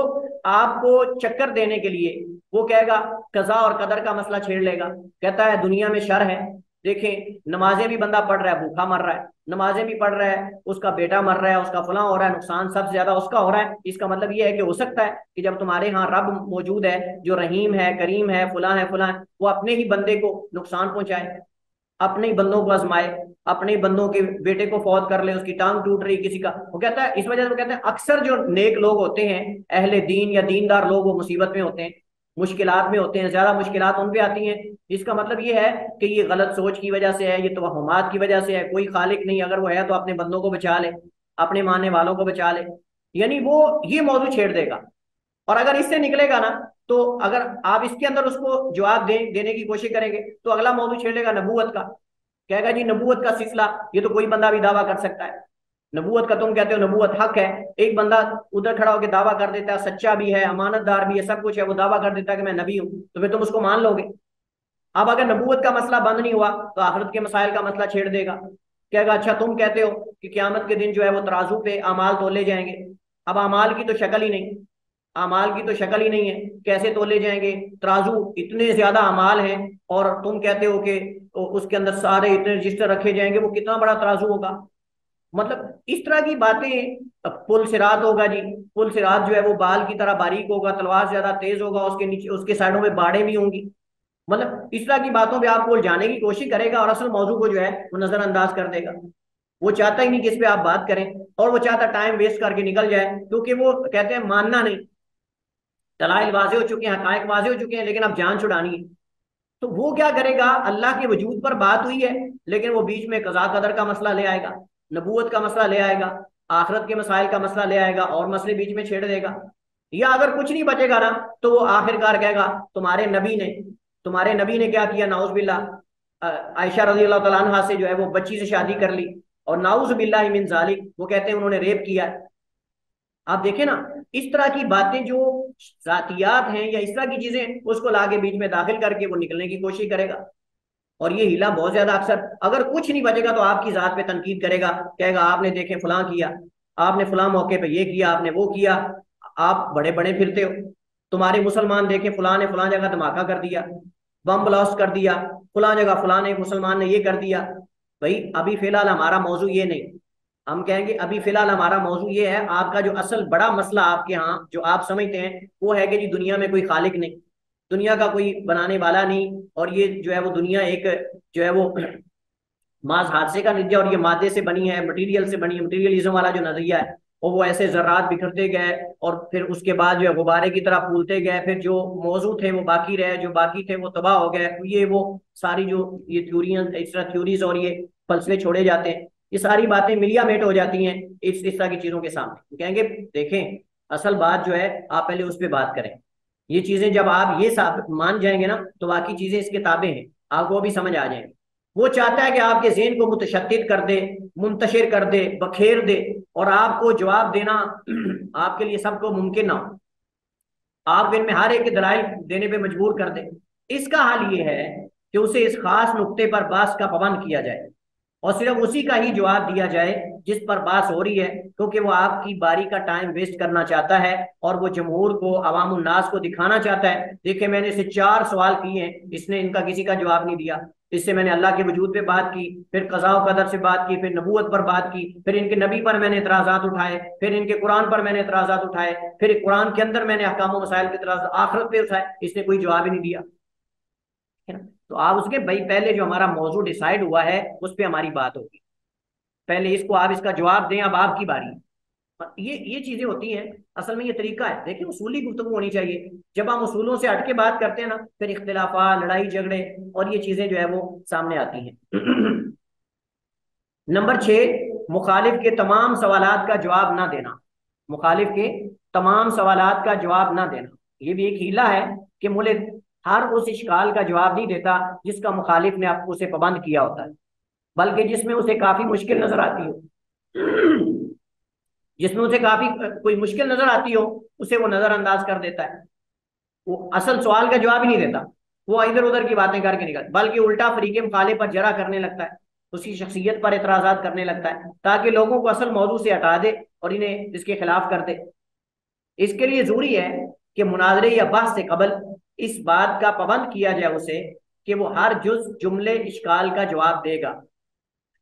आपको चक्कर देने के लिए वो कहेगा, कजा और कदर का मसला छेड़ लेगा। कहता है दुनिया में शर है, देखें नमाजें भी बंदा पढ़ रहा है, भूखा मर रहा है, नमाजें भी पढ़ रहा है, उसका बेटा मर रहा है, उसका फलां हो रहा है, नुकसान सबसे ज्यादा उसका हो रहा है। इसका मतलब ये है कि हो सकता है कि जब तुम्हारे यहाँ रब मौजूद है, जो रहीम है, करीम है, फलां है, वो अपने ही बंदे को नुकसान पहुंचाए, अपने ही बंदों को आजमाए, अपने ही बंदों के बेटे को फौत कर ले, उसकी टांग टूट रही किसी का। वो कहता है, इस वजह से वो कहते हैं अक्सर जो नेक लोग होते हैं, अहले दीन या दीनदार लोग, वो मुसीबत में होते हैं, मुश्किलात में होते हैं, ज्यादा मुश्किलात उन पे आती हैं। इसका मतलब ये है कि ये गलत सोच की वजह से है, ये तवहमात की वजह से है, कोई खालिक नहीं, अगर वो है तो अपने बंदों को बचा ले, अपने मानने वालों को बचा ले। यानी वो ये मौजूद छेड़ देगा। और अगर इससे निकलेगा ना, तो अगर आप इसके अंदर उसको जवाब देने की कोशिश करेंगे, तो अगला मौजूद छेड़ेगा नबूवत का। कहेगा जी नबूवत का सिलसिला, ये तो कोई बंदा भी दावा कर सकता है, नबूवत का तुम कहते हो नबूवत हक है। एक बंदा उधर खड़ा होकर दावा कर देता है, सच्चा भी है, अमानतदार भी है, सब कुछ है, वो दावा कर देता है कि मैं नबी हूं, तो फिर तुम उसको मान लोगे। अब अगर नबूवत का मसला बंद नहीं हुआ, तो आखिरत के मसाइल का मसला छेड़ देगा। कहेगा अच्छा तुम कहते हो कि क्यामत के दिन जो है वो तराजू पे अमाल तोले जाएंगे। अब अमाल की तो शक्ल ही नहीं, अमाल की तो शक्ल ही नहीं है, कैसे तोले जाएंगे, तराजू इतने ज्यादा अमाल हैं, और तुम कहते हो कि उसके अंदर सारे इतने रजिस्टर रखे जाएंगे, वो कितना बड़ा तराजू होगा। मतलब इस तरह की बातें। पुल सिरात होगा जी, पुल सिरात जो है वो बाल की तरह बारीक होगा, तलवार ज्यादा तेज होगा, उसके नीचे उसके साइडों में बाड़े भी होंगी। मतलब इस तरह की बातों पे आपको उलझाने की कोशिश करेगा, और असल मौजू को जो है वो नजरअंदाज कर देगा। वो चाहता ही नहीं कि इस पे आप बात करें, और वो चाहता टाइम वेस्ट करके निकल जाए, क्योंकि वो कहते हैं मानना नहीं, दलाइल वाजे हो चुके हैं, हकायक वाजे हो चुके हैं, लेकिन अब जान छुड़ानी है। तो वो क्या करेगा, अल्लाह के वजूद पर बात हुई है, लेकिन वो बीच में कज़ा कदर का मसला ले आएगा, नबूवत का मसला ले आएगा, आखिरत के मसाइल का मसला ले आएगा, और मसले बीच में छेड़ देगा। या अगर कुछ नहीं बचेगा ना, तो वो आखिरकार कहेगा तुम्हारे नबी ने क्या किया, नाउज बिल्ला, आयशा रजी अल्लाह तआला अन्हा से जो है वो बच्ची से शादी कर ली, और नाउज बिल्लाहि मिन जालिक, वो कहते हैं उन्होंने रेप किया। आप देखें ना, इस तरह की बातें जो जातियात हैं या इस तरह की चीजें, उसको लाके बीच में दाखिल करके वो निकलने की कोशिश करेगा। और ये हिला बहुत ज्यादा अक्सर, अगर कुछ नहीं बचेगा तो आपकी जात पे तनकीद करेगा, कहेगा आपने देखे फलां किया, आपने फलां मौके पे ये किया, आपने वो किया, आप बड़े बड़े फिरते हो, तुम्हारे मुसलमान देखे फलां ने फलां जगह धमाका कर दिया, बम ब्लास्ट कर दिया, फलां जगह फलां ने मुसलमान ने ये कर दिया। भाई अभी फिलहाल हमारा मौजू ये नहीं, हम कहेंगे अभी फिलहाल हमारा मौजू ये है, आपका जो असल बड़ा मसला आपके यहाँ जो आप समझते हैं वो है कि जी दुनिया में कोई खालिक नहीं, दुनिया का कोई बनाने वाला नहीं, और ये जो है वो दुनिया एक जो है वो माज हादसे का नतीजा, और ये मादे से बनी है, मटेरियल से बनी है, मटेरियलिज्म वाला जो नजरिया है, और वो ऐसे जर्रात बिखरते गए और फिर उसके बाद जो है गुब्बारे की तरह फूलते गए, फिर जो मौजू थे वो बाकी रहे, जो बाकी थे वो तबाह हो गए। ये वो सारी जो ये थ्योरियां, इस तरह थ्योरीज और ये फलसफे छोड़े जाते हैं, ये सारी बातें मिलिया मेट हो जाती हैं इस तरह की चीजों के सामने। कहेंगे देखें असल बात जो है आप पहले उस पर बात करें। ये चीजें जब आप ये मान जाएंगे ना तो बाकी चीजें इस किताबें हैं आपको भी समझ आ जाएंगी। वो चाहता है कि आपके ज़हन को मुतशद्दिद कर दे, मुंतशिर कर दे, बखेर दे, और आपको जवाब देना आपके लिए सबको मुमकिन ना हो, आप इनमें हर एक के दलाइल देने पे मजबूर कर दे। इसका हाल ये है कि उसे इस खास नुक्ते पर बास का पाबंद किया जाए और सिर्फ उसी का ही जवाब दिया जाए जिस पर बात हो रही है, क्योंकि वो आपकी बारी का टाइम वेस्ट करना चाहता है और वो जमहूर को, अवाम उन्नास को दिखाना चाहता है। देखिए मैंने इसे 4 सवाल किए हैं, इसने इनका किसी का जवाब नहीं दिया। इससे मैंने अल्लाह के वजूद पे बात की, फिर कज़ा व कदर से बात की, फिर नबूवत पर बात की, फिर इनके नबी पर मैंने इतराजात उठाए, फिर इनके कुरान पर मैंने इतराजात उठाए, फिर कुरान के अंदर मैंने अहकाम व मसाइल के इतराज आखिरत पे उठाए। इसने कोई जवाब ही नहीं दिया, है ना। तो आप उसके भाई पहले जो हमारा मौजू डिसाइड हुआ है उस पर हमारी बात होगी, पहले इसको आप इसका जवाब दें, अब आपकी बारी है। ये चीजें होती हैं, असल में ये तरीका है। देखिए उसूली गुफ्तगू होनी चाहिए। जब हम उसूलों से हट के बात करते हैं ना, फिर इख्तिलाफा, लड़ाई झगड़े और ये चीजें जो है वो सामने आती हैं। नंबर 6, मुखालिफ के तमाम सवालात का जवाब ना देना। मुखालिफ के तमाम सवालात का जवाब ना देना, ये भी एक हीला है कि मुल्क हर उस इश्काल का जवाब नहीं देता जिसका मुखालिफ ने आपको उसे पाबंद किया होता है, बल्कि जिसमें उसे काफी मुश्किल नजर आती हो, जिसमें उसे काफी कोई मुश्किल नजर आती हो उसे वो नजरअंदाज कर देता है। वो असल सवाल का जवाब ही नहीं देता, वो इधर उधर की बातें करके निकल, बल्कि उल्टा फरीक मुखाले पर जरा करने लगता है, उसकी शख्सियत पर एतराजात करने लगता है ताकि लोगों को असल मौजू से हटा दे और इन्हें इसके खिलाफ कर दे। इसके लिए जरूरी है कि मुनाजरे या बहस से कबल इस बात का पाबंद किया जाए उसे कि वो हर जुज जुमले इश्काल का जवाब देगा,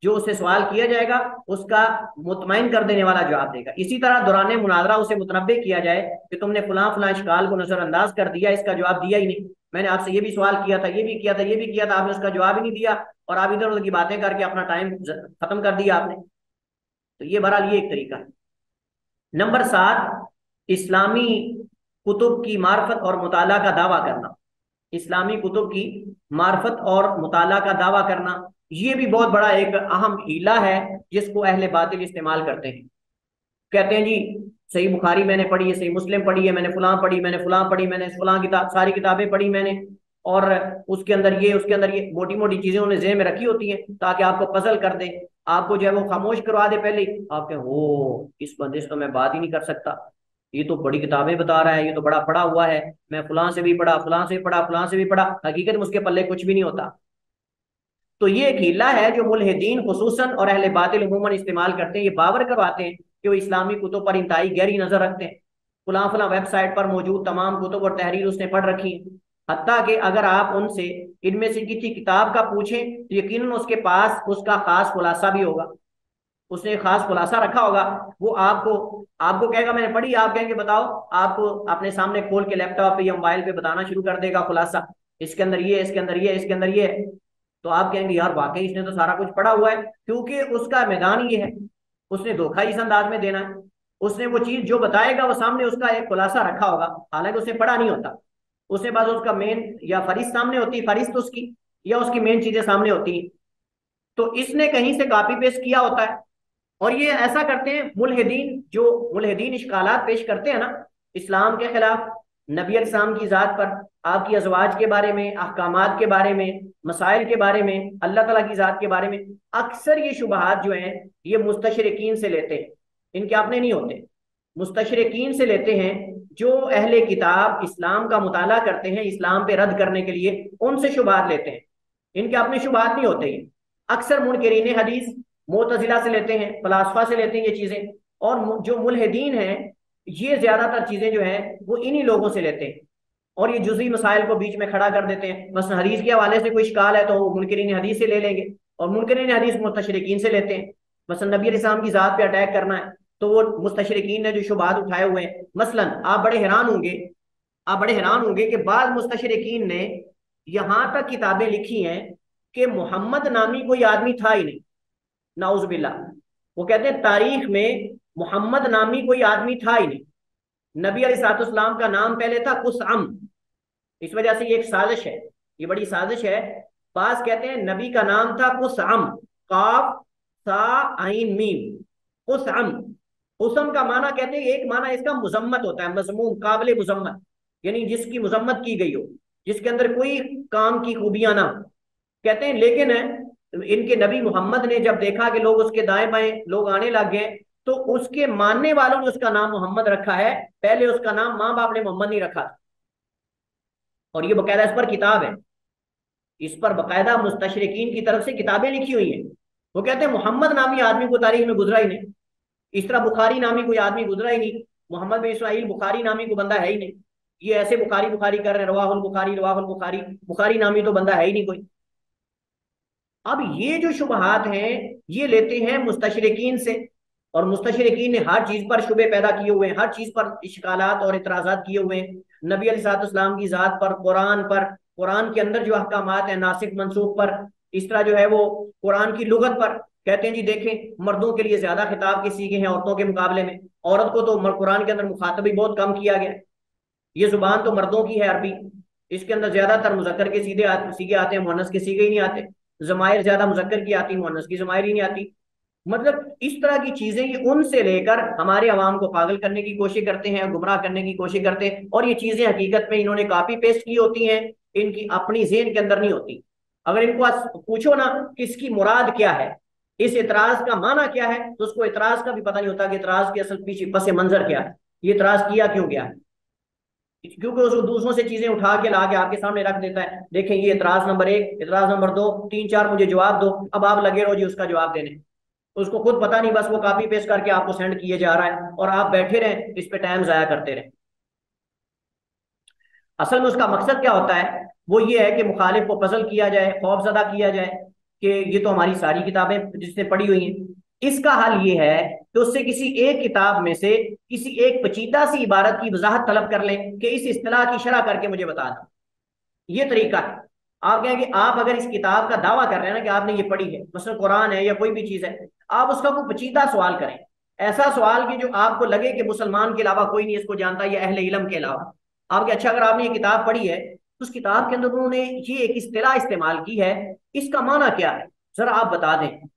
जो उससे सवाल किया जाएगा उसका मुतमईन कर देने वाला जवाब देगा। इसी तरह दौरान मुनाजरा उसे मुतनब्बे किया जाए कि तुमने फलां फलां इश्काल को नजरअंदाज कर दिया, इसका जवाब दिया ही नहीं, मैंने आपसे ये भी सवाल किया था, ये भी किया था, ये भी किया था, आपने उसका जवाब ही नहीं दिया और आप इधर उधर की बातें करके अपना टाइम खत्म कर दिया आपने। तो ये बहरहाल ये एक तरीका है। नंबर 7, इस्लामी कुतुब की मार्फत और मुताला का दावा करना। इस्लामी कुतुब की मार्फत और मुताला का दावा करना, ये भी बहुत बड़ा एक अहम हीला है जिसको अहले बातिल इस्तेमाल करते हैं। कहते हैं जी सही बुखारी मैंने पढ़ी है, सही मुस्लिम पढ़ी है, मैंने फलां पढ़ी, मैंने फलां पढ़ी, मैंने फलां किताब, सारी किताबें पढ़ी मैंने, और उसके अंदर ये, उसके अंदर ये मोटी मोटी चीजें उन्हें जेहन में रखी होती हैं ताकि आपको पजल कर दे, आपको जो है वो खामोश करवा दे पहले ही। आप कहें हो इस बंदे से तो मैं बात ही नहीं कर सकता, ये तो बड़ी किताबें बता रहा है, ये तो बड़ा पढ़ा हुआ है, मैं फलां से भी पढ़ा, फलां से भी पढ़ा, फलां से भी पढ़ा, हकीकत में उसके पल्ले कुछ भी नहीं होता। तो ये एक हीला है जो मुल्हिदीन खुसूसन और अहले बातिल उमूमन इस्तेमाल करते हैं। ये बावर करवाते हैं कि वो इस्लामी कुतुब पर इंतहाई गहरी नजर रखते हैं, फलां फलां वेबसाइट पर मौजूद तमाम कुतुब और तहरीर उसने पढ़ रखी है। हत्ता कि अगर आप उनसे इनमें से किसी किताब का पूछें तो यकीनन उसके पास उसका खास खुलासा भी होगा, उसने खास खुलासा रखा होगा। वो आपको आपको कहेगा मैंने पढ़ी, आप कहेंगे बताओ, आपको अपने सामने खोल के लैपटॉप पे या मोबाइल पे बताना शुरू कर देगा खुलासा, इसके अंदर ये, इसके अंदर ये, इसके अंदर ये। तो आप कहेंगे यार वाकई इसने तो सारा कुछ पढ़ा हुआ है, क्योंकि उसका मैदान ये है, उसने धोखा इस अंदाज में देना है। उसने वो चीज जो बताएगा वो सामने उसका एक खुलासा रखा होगा, हालांकि उसने पढ़ा नहीं होता, उसने बस उसका मेन या फरिस्त सामने होती है, फरिस्त उसकी या उसकी मेन चीजें सामने होती हैं, तो इसने कहीं से कॉपी पेस्ट किया होता है। और ये ऐसा करते हैं मुल्हिदीन, जो मुल्हिदीन इश्कालात पेश करते हैं ना इस्लाम के खिलाफ, नबी अलैहिस्सलाम की ज़ात पर, आपकी अज़वाज के बारे में, अहकामात के बारे में, मसाइल के बारे में, अल्लाह ताला की ज़ात के बारे में, अक्सर ये शुबहात जो हैं ये मुस्तशरिकीन से लेते हैं, इनके अपने नहीं होते, मुस्तशरिकीन से लेते हैं जो अहले किताब इस्लाम का मुताला करते हैं इस्लाम पे रद्द करने के लिए, उनसे शुबहात लेते हैं, इनके अपने शुबहात नहीं होते। ये अक्सर मुनकिरीन हदीस मोतजिला से लेते हैं, फलासफा से लेते हैं ये चीजें, और जो मुल्हिदीन हैं ये ज्यादातर चीजें जो हैं वो इन्हीं लोगों से लेते हैं, और ये जुज़ी मसाइल को बीच में खड़ा कर देते हैं। बस हदीस के हवाले से कोई शिकाल है तो वो मुनकिरीन हदीस से ले लेंगे, और मुनकिरीन हदीस मुस्तशरिकीन से लेते हैं। बस नबी अलैहिस्सलाम की जात पे अटैक करना है तो वो मुस्तशरिकीन ने जो शुबहात उठाए हुए हैं, मसलन आप बड़े हैरान होंगे, आप बड़े हैरान होंगे कि बाद मुस्तशरिकीन ने यहां तक किताबें लिखी हैं कि मोहम्मद नामी कोई आदमी था ही नहीं, नाउजुबिल्लाह। वो कहते हैं तारीख में मोहम्मद नामी कोई आदमी था ही नहीं। नबी अलैहिस्सलाम का नाम पहले था कुसअम। इस वजह से ये एक साजिश है, ये बड़ी साजिश है। बास कहते हैं नबी का नाम था कुसअम, काफ सा आइन मीम, कुसअम। कुसम का माना कहते हैं, एक माना इसका मुजम्मत होता है, मजमूम काबिल मुजम्मत, यानी जिसकी मुजम्मत की गई हो, जिसके अंदर कोई काम की खूबियां ना हो। कहते हैं लेकिन इनके नबी मोहम्मद ने जब देखा कि लोग उसके दाएं बाएं लोग आने लग गए, तो उसके मानने वालों ने उसका नाम मोहम्मद रखा है। पहले उसका नाम माँ बाप ने मोहम्मद नहीं रखा था। और ये बकायदा इस पर किताब है, इस पर बकायदा मुस्तशरिकीन की तरफ से किताबें लिखी हुई हैं। वो कहते हैं मोहम्मद नामी आदमी को तारीख में गुजरा ही नहीं, इस तरह बुखारी नामी कोई आदमी गुजरा ही नहीं। मोहम्मद बिन इस्माइल बुखारी नामी को बंदा है ही नहीं। ये ऐसे बुखारी बुखारी कर रहे हैं, रवाहुल बुखारी रवाहुल बुखारी, बुखारी नामी तो बंदा है ही नहीं कोई। अब ये जो शुबहात हैं ये लेते हैं मुस्तशरिकीन से, और मुस्तशरिकीन ने हर चीज पर शुबे पैदा किए हुए हैं, हर चीज पर इश्कालात और इतराजात किए हुए हैं। नबी अलैहिस्सलाम की जात पर, कुरान के अंदर जो अहकामात है नासिक मनसूख पर, इस तरह जो है वो कुरान की लुगत पर। कहते हैं जी देखें, मर्दों के लिए ज्यादा खिताब के सीखे हैं औरतों के मुकाबले में, औरत को तो कुरान के अंदर मुखातब ही बहुत कम किया गया। ये जुबान तो मर्दों की है अरबी, इसके अंदर ज्यादातर मुजक्कर के सीधे आते हैं, मुअन्नस के सीधे ही नहीं आते। जमायर ज्यादा मुजक्कर की आती, मुअन्नस की जमायर ही नहीं आती। मतलब इस तरह की चीजें ये उनसे लेकर हमारे अवाम को पागल करने की कोशिश करते हैं, गुमराह करने की कोशिश करते हैं। और ये चीजें हकीकत में इन्होंने कॉपी पेस्ट की होती हैं, इनकी अपनी ज़हन के अंदर नहीं होती। अगर इनको आज पूछो ना कि इसकी मुराद क्या है, इस इतराज का माना क्या है, तो उसको इतराज का भी पता नहीं होता कि इतराज के असल पीछे पस मंजर क्या है, ये इतराज किया क्यों गया है। क्योंकि उसको दूसरों से चीजें उठा के ला के आपके सामने रख देता है, देखें ये इतराज नंबर 1, इतराज नंबर 2, 3, 4 मुझे जवाब दो। अब आप लगे रहो जी उसका जवाब देने, उसको खुद पता नहीं, बस वो कॉपी पेस्ट करके आपको सेंड किए जा रहा है और आप बैठे रहें इस पे टाइम जाया करते रहें। असल में उसका मकसद क्या होता है, वो ये है कि मुखालिफ को पजल किया जाए, खौफजदा किया जाए कि ये तो हमारी सारी किताबें जिसने पढ़ी हुई हैं। इसका हल ये है कि उससे किसी एक किताब में से किसी एक पेचीदा सी इबारत की वजाहत तलब कर लें कि इस इस्तिलाह की शरह करके मुझे बता दें। ये तरीका है। आप कहें कि आप अगर इस किताब का दावा कर रहे हैं ना कि आपने ये पढ़ी है, मसलन कुरान है या कोई भी चीज है, आप उसका कोई पेचीदा सवाल करें, ऐसा सवाल कि जो आपको लगे कि मुसलमान के अलावा कोई नहीं इसको जानता या अहले इल्म के अलावा। आपके अच्छा अगर आपने ये किताब पढ़ी है तो उस किताब के अंदर उन्होंने ये एक इस्तिलाह इस्तेमाल की है, इसका माना क्या है जरा आप बता दें।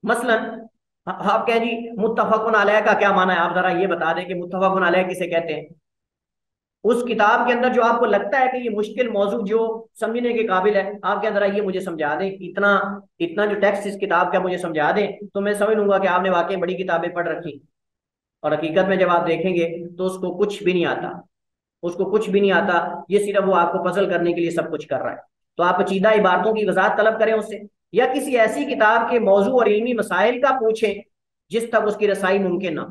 मसलन आप कहें जी मुत्तफकुन अलैह का क्या माना है, आप जरा ये बता दें कि मुत्तफकुन अलैह किसे कहते हैं। उस किताब के अंदर जो आपको लगता है कि ये मुश्किल मौजू जो समझने के काबिल है, आप क्या जरा ये मुझे समझा दें, इतना इतना जो टेक्स्ट इस किताब का मुझे समझा दें, तो मैं समझ लूंगा कि आपने वाकई बड़ी किताबें पढ़ रखी। और हकीकत में जब आप देखेंगे तो उसको कुछ भी नहीं आता, उसको कुछ भी नहीं आता, ये सिर्फ वो आपको पजल करने के लिए सब कुछ कर रहा है। तो आप पेचीदा इबारतों की वजाहत तलब करें उससे, या किसी ऐसी किताब के मौजू और इल्मी मसाइल का पूछें जिस तक उसकी रसाई मुमकिन ना।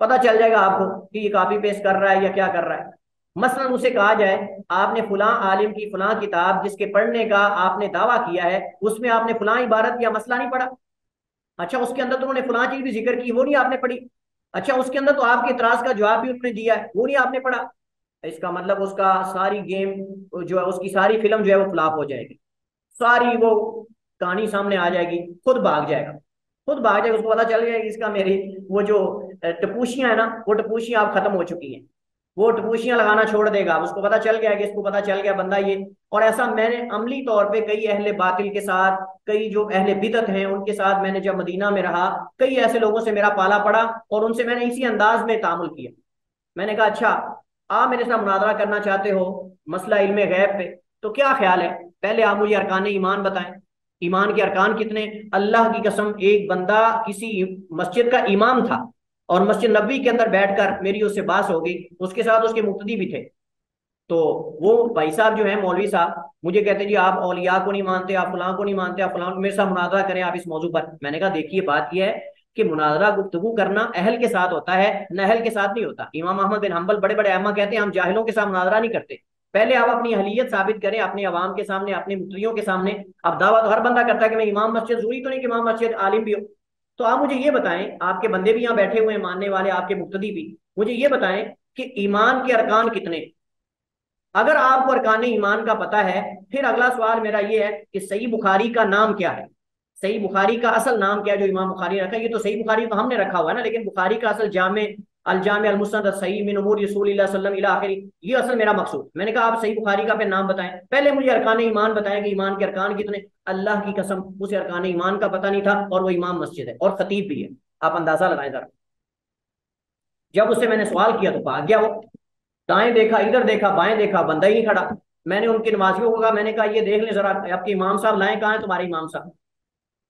पता चल जाएगा आपको कि ये कॉपी पेस्ट कर रहा है या क्या कर रहा है। मसलन उसे कहा जाए आपने फलां आलिम की फलां किताब जिसके पढ़ने का आपने दावा किया है, उसमें आपने फलां इबारत या मसला नहीं पढ़ा। अच्छा उसके अंदर तो उन्होंने फलां चीज भी जिक्र की, वो नहीं आपने पढ़ी। अच्छा उसके अंदर तो आपके इतराज का जवाब भी उन्होंने दिया है, वो नहीं आपने पढ़ा। इसका मतलब उसका सारी गेम जो है, उसकी सारी फिल्म जो है वो फ्लॉप हो जाएगी, सारी वो कहानी सामने आ जाएगी, खुद भाग जाएगा, खुद भाग जाएगा। उसको पता चल गया कि इसका मेरी वो जो टपूशियां है ना, वो टपूशियां अब खत्म हो चुकी हैं, वो टपूशियां लगाना छोड़ देगा। उसको पता चल गया कि इसको पता चल गया बंदा ये। और ऐसा मैंने अमली तौर पे कई अहले बातिल के साथ, कई जो अहले बिदत हैं उनके साथ, मैंने जब मदीना में रहा कई ऐसे लोगों से मेरा पाला पड़ा और उनसे मैंने इसी अंदाज में तामुल किया। मैंने कहा अच्छा आप मेरे साथ मुनाजरा करना चाहते हो मसला इल्मे गैब पे, तो क्या ख्याल है, पहले आप मुझे अरकान ईमान बताएं। ईमान के अरकान कितने? अल्लाह की कसम एक बंदा किसी मस्जिद का इमाम था और मस्जिद नबवी के अंदर बैठकर मेरी उससे बात हो गई, उसके साथ उसके मुक्तदी भी थे। तो वो भाई साहब जो है मौलवी साहब मुझे कहते जी आप औलिया को नहीं मानते, आप फलां को नहीं मानते, आप फलां मेरे साथ मुनाजरा करें आप इस मौजू पर। मैंने कहा देखिए बात यह है कि मुनाजरा गुफ्तगू करना अहल के साथ होता है, नहल के साथ नहीं होता। इमाम अहमद बिन हंबल बड़े बड़े अम्मा कहते हैं हम जाहिलों के साथ मुनाजरा नहीं करते, पहले आप अपनी अहलियत साबित करें अपने अवाम के सामने, अपने मुक्तदियों के सामने। अब दावा तो हर बंदा करता है कि मैं इमाम मस्जिद, जरूरी तो नहीं कि इमाम मस्जिद आलिम भी हो। तो आप मुझे ये बताएं, आपके बंदे भी यहाँ बैठे हुए हैं मानने वाले, आपके मुक्तदी भी, मुझे ये बताएं कि ईमान के अरकान कितने। अगर आपको अरकान ईमान का पता है, फिर अगला सवाल मेरा ये है कि सही बुखारी का नाम क्या है। सही बुखारी का असल नाम क्या है जो इमाम बुखारी ने रखा है? ये तो सही बुखारी तो हमने रखा हुआ है ना, लेकिन बुखारी का असल जामे अल मुस्नद सही मिन उमूर रसूलिल्लाह सल्लल्लाहु अलैहि आखिरी, ये असल मेरा मकसूद। मैंने कहा आप सही बुखारी का पे नाम बताएं, पहले मुझे अरकान ईमान बताएं कि ईमान के अरकान कितने। अल्लाह की कसम उसे अरकान ईमान का पता नहीं था, और वो इमाम मस्जिद है और खतीब भी है। आप अंदाजा लगाएं जरा। जब उससे मैंने सवाल किया तो भाग गया वो। दाएं देखा, इधर देखा, बाएं देखा, बंदा ही नहीं खड़ा। मैंने उनके नमाजियों को कहा, मैंने कहा ये देख लें जरा आपके इमाम साहब लाएं, कहाँ है तुम्हारे इमाम साहब?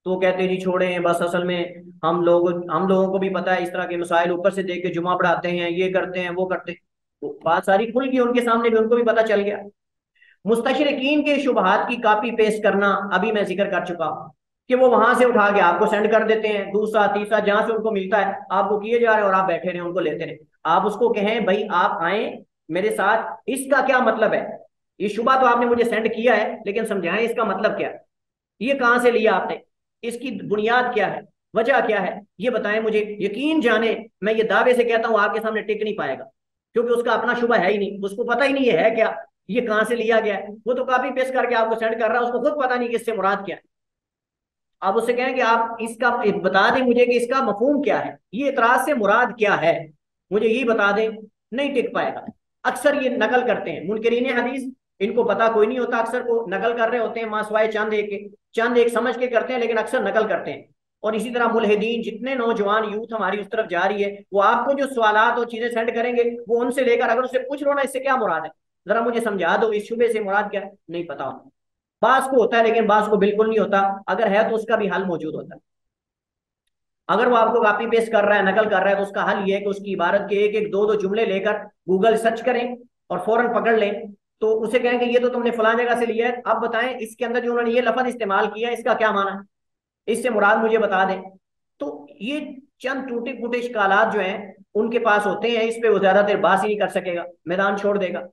तो वो कहते जी छोड़े, बस असल में हम लोगों को भी पता है इस तरह के मसाइल, ऊपर से देख के जुमा पढ़ाते हैं, ये करते हैं वो करते हैं। तो बात सारी खुल गई उनके सामने भी, उनको भी पता चल गया। मुस्तशरिकीन के शुबहात की कॉपी पेस्ट करना अभी मैं जिक्र कर चुका हूं, कि वो वहां से उठा के आपको सेंड कर देते हैं, दूसरा तीसरा जहां से उनको मिलता है आपको किए जा रहे हैं, और आप बैठे रहे उनको लेते रहे। आप उसको कहें भाई आप आए मेरे साथ, इसका क्या मतलब है? ये शुबा तो आपने मुझे सेंड किया है, लेकिन समझाएं इसका मतलब क्या है, ये कहां से लिया आपने, इसकी बुनियाद क्या है, वजह क्या है, ये बताएं मुझे। यकीन जाने मैं ये दावे से कहता हूं आपके सामने टिक नहीं पाएगा, क्योंकि उसका अपना शुबा है ही नहीं, उसको पता ही नहीं ये है क्या, ये कहां से लिया गया है। वो तो कॉपी पेस्ट करके आपको सेंड कर रहा है, उसको खुद पता नहीं कि इससे मुराद क्या है। आप उससे कहें कि आप इसका बता दें मुझे कि इसका मफहूम क्या है, ये इतराज से मुराद क्या है, मुझे यही बता दें, नहीं टिक पाएगा। अक्सर ये नकल करते हैं मुनकरीन हदीस, इनको पता कोई नहीं होता, अक्सर को नकल कर रहे होते हैं मासवाए चंद एक के, चंद एक समझ के करते हैं, लेकिन अक्सर नकल करते हैं। और इसी तरह मुल्हिदीन, जितने नौजवान यूथ हमारी उस तरफ जा रही है, वो आपको जो सवालात और चीजें सेंड करेंगे, वो उनसे लेकर अगर उससे पूछ लो ना इससे क्या मुराद है, जरा मुझे समझा दो इस शुबे से मुराद क्या है, नहीं पता होता। बास को होता है, लेकिन बास को बिल्कुल नहीं होता, अगर है तो उसका भी हल मौजूद होता है। अगर वो आपको कॉपी पेस्ट कर रहा है, नकल कर रहा है, तो उसका हल ये है कि उसकी इबारत के एक एक दो दो जुमले लेकर गूगल सर्च करें और फौरन पकड़ लें। तो उसे कहें कि ये तो तुमने फलां जगह से लिया है, अब बताएं इसके अंदर जो उन्होंने ये लफ्ज इस्तेमाल किया है इसका क्या माना है, इससे मुराद मुझे बता दें। तो ये चंद टूटे फूटे इश्कालात जो हैं उनके पास होते हैं, इस पे वो ज्यादा देर बात ही नहीं कर सकेगा, मैदान छोड़ देगा।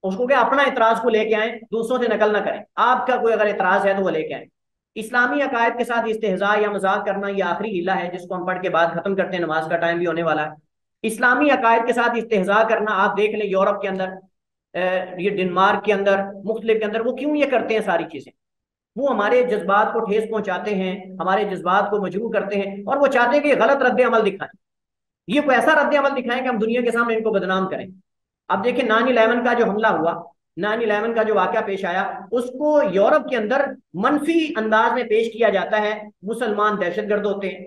उसको क्या, अपना इतराज को लेके आए, दूसरों से नकल ना करें। आपका कोई अगर इतराज है तो वो लेके आए। इस्लामी अकायद के साथ इस्तेहजा या मजाक करना ये आखिरी हिला है, जिसको हम पढ़ के बाद खत्म करते हैं, नमाज का टाइम भी होने वाला है। इस्लामी अकायद के साथ इस्तेहजा करना, आप देख लें यूरोप के अंदर, ये डेनमार्क के अंदर, मुख्तलिफ के अंदर, वो क्यों ये करते हैं सारी चीजें? वो हमारे जज्बात को ठेस पहुंचाते हैं, हमारे जज्बात को मजबूर करते हैं, और वो चाहते हैं कि गलत रद्द अमल दिखाएं, ये कोई ऐसा रद्द अमल दिखाएं कि हम दुनिया के सामने इनको बदनाम करें। अब देखिए 9/11 का जो हमला हुआ, 9/11 का जो वाकया पेश आया, उसको यूरोप के अंदर मनफी अंदाज में पेश किया जाता है। मुसलमान दहशतगर्द होते हैं,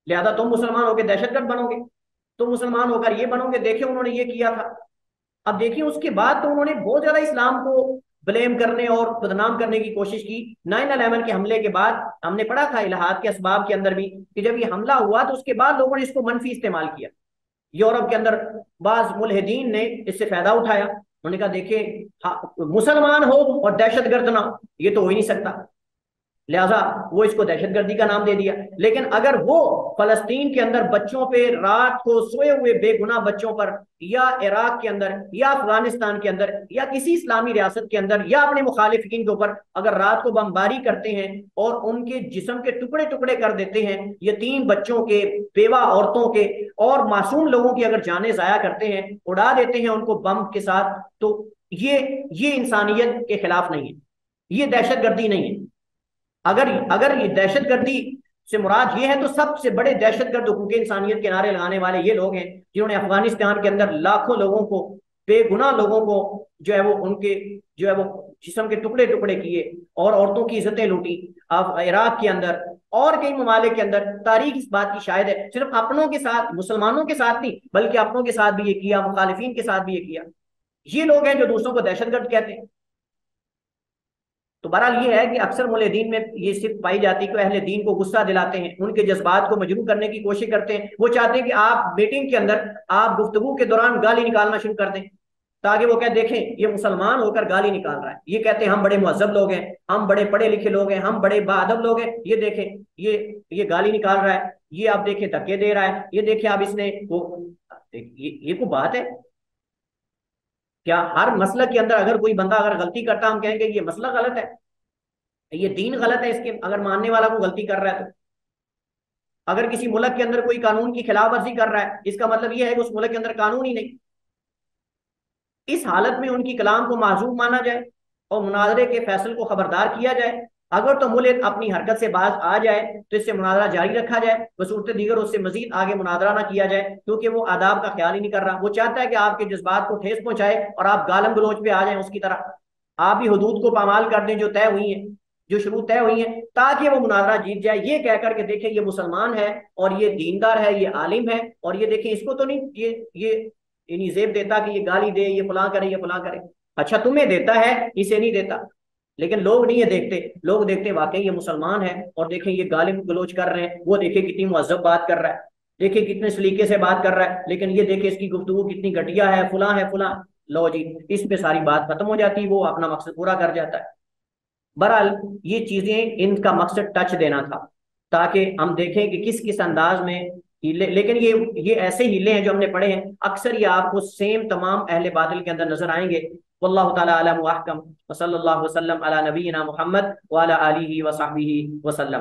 लिहाजा तुम मुसलमान होकर दहशतगर्द बनोगे, तुम मुसलमान होकर ये बनोगे, देखिए उन्होंने ये किया था। अब देखिए उसके बाद तो उन्होंने बहुत ज्यादा इस्लाम को ब्लेम करने और बदनाम करने की कोशिश की। 9/11 के हमले के बाद हमने पढ़ा था इलाहाद के असबाब के अंदर भी, कि जब ये हमला हुआ तो उसके बाद लोगों ने इसको मनफी इस्तेमाल किया। यूरोप के अंदर बाज मुल्हिदीन ने इससे फायदा उठाया, उन्होंने कहा देखिए, हाँ, मुसलमान हो और दहशतगर्द ना हो, ये तो हो ही नहीं सकता, लिहाजा वो इसको दहशतगर्दी का नाम दे दिया। लेकिन अगर वो फलस्तीन के अंदर बच्चों पे, रात को सोए हुए बेगुनाह बच्चों पर, या इराक के अंदर, या अफगानिस्तान के अंदर, या किसी इस्लामी रियासत के अंदर, या अपने मुखालिफिन के ऊपर अगर रात को बमबारी करते हैं और उनके जिस्म के टुकड़े टुकड़े कर देते हैं, यतीम बच्चों के, बेवा औरतों के और मासूम लोगों की अगर जानें जाया करते हैं, उड़ा देते हैं उनको बम के साथ, तो ये इंसानियत के खिलाफ नहीं है, ये दहशतगर्दी नहीं है। अगर अगर ये दहशतगर्दी से मुराद ये है, तो सबसे बड़े दहशतगर्द हुकूक इंसानियत के नारे लगाने वाले ये लोग हैं, जिन्होंने अफगानिस्तान के अंदर लाखों लोगों को, बेगुनाह लोगों को जो है वो उनके जो है वो जिस्म के टुकड़े टुकड़े किए और औरतों की इज्जतें लूटी। अब इराक के अंदर और कई ममालिक के अंदर तारीख इस बात की शायद है, सिर्फ अपनों के साथ, मुसलमानों के साथ नहीं बल्कि अपनों के साथ भी ये किया, मुखालिफिन के साथ भी ये किया। ये लोग हैं जो दूसरों को दहशतगर्द कहते हैं। तो बहरहाल ये है कि अक्सर मुल्हिदीन में ये सिर्फ पाई जाती है कि अहले दीन को गुस्सा दिलाते हैं, उनके जज्बात को मजबूर करने की कोशिश करते हैं। वो चाहते हैं कि आप मीटिंग के अंदर, आप गुफ्तगू के दौरान गाली निकालना शुरू कर दें, ताकि वो कह देखें ये मुसलमान होकर गाली निकाल रहा है, ये कहते हैं हम बड़े मुहज्जब लोग हैं, हम बड़े पढ़े लिखे लोग हैं, हम बड़े बाअदब लोग हैं, ये देखें ये गाली निकाल रहा है, ये आप देखें धक्के दे रहा है, ये देखें आप इसने वो, ये कोई बात है क्या? हर मसला के अंदर अगर कोई बंदा अगर गलती करता है, हम कहेंगे ये मसला गलत है, ये दीन गलत है, इसके अगर मानने वाला को गलती कर रहा है तो। अगर किसी मुल्क के अंदर कोई कानून की खिलाफ वर्जी कर रहा है, इसका मतलब यह है कि उस मुल्क के अंदर कानून ही नहीं। इस हालत में उनकी कलाम को माजूब माना जाए और मुनाजरे के फैसल को खबरदार किया जाए, अगर तो मुल्क अपनी हरकत से बाज आ जाए तो इससे मुनाजरा जारी रखा जाए, बसूरत दीगर उससे मजीद आगे मुनाजरा ना किया जाए, क्योंकि वो आदाब का ख्याल ही नहीं कर रहा। वो चाहता है कि आपके जज्बात को ठेस पहुंचाए और आप गालम गलोच पे आ जाए उसकी तरह। आप भी हदूद को पामाल कर दें जो तय हुई है, जो शुरू तय हुई है, ताकि वो मुनाजरा जीत जाए। ये कह करके देखें ये मुसलमान है और ये दीनदार है, ये आलिम है, और ये देखें इसको तो नहीं ये इन्हीं जेब देता कि ये गाली दे, ये फलां करे, ये फलां करे। अच्छा तुम्हें देता है, इसे नहीं देता। लेकिन लोग नहीं ये देखते, लोग देखते वाकई ये मुसलमान है, और देखें ये गालिब गलोच कर रहे हैं, वो देखे कितनी मुहज्जब बात कर रहा है, देखे कितने सलीके से बात कर रहा है, लेकिन ये देखे इसकी गुफ्तगू कितनी घटिया है, फुला है फुला। लो जी, इस पे सारी बात खत्म हो जाती है, वो अपना मकसद पूरा कर जाता है। बहरहाल ये चीजें इनका मकसद टच देना था, ताकि हम देखें कि किस किस अंदाज में हीले। लेकिन ये ऐसे हीले हैं जो हमने पढ़े हैं, अक्सर ये आपको सेम तमाम अहले बातिल के अंदर नजर आएंगे। वल्लाहु ताला अलम व अहकम व सल्लल्लाहु वसल्लम अला नबीना मुहम्मद व अला आलिहि व सहबिहि वसल्लम।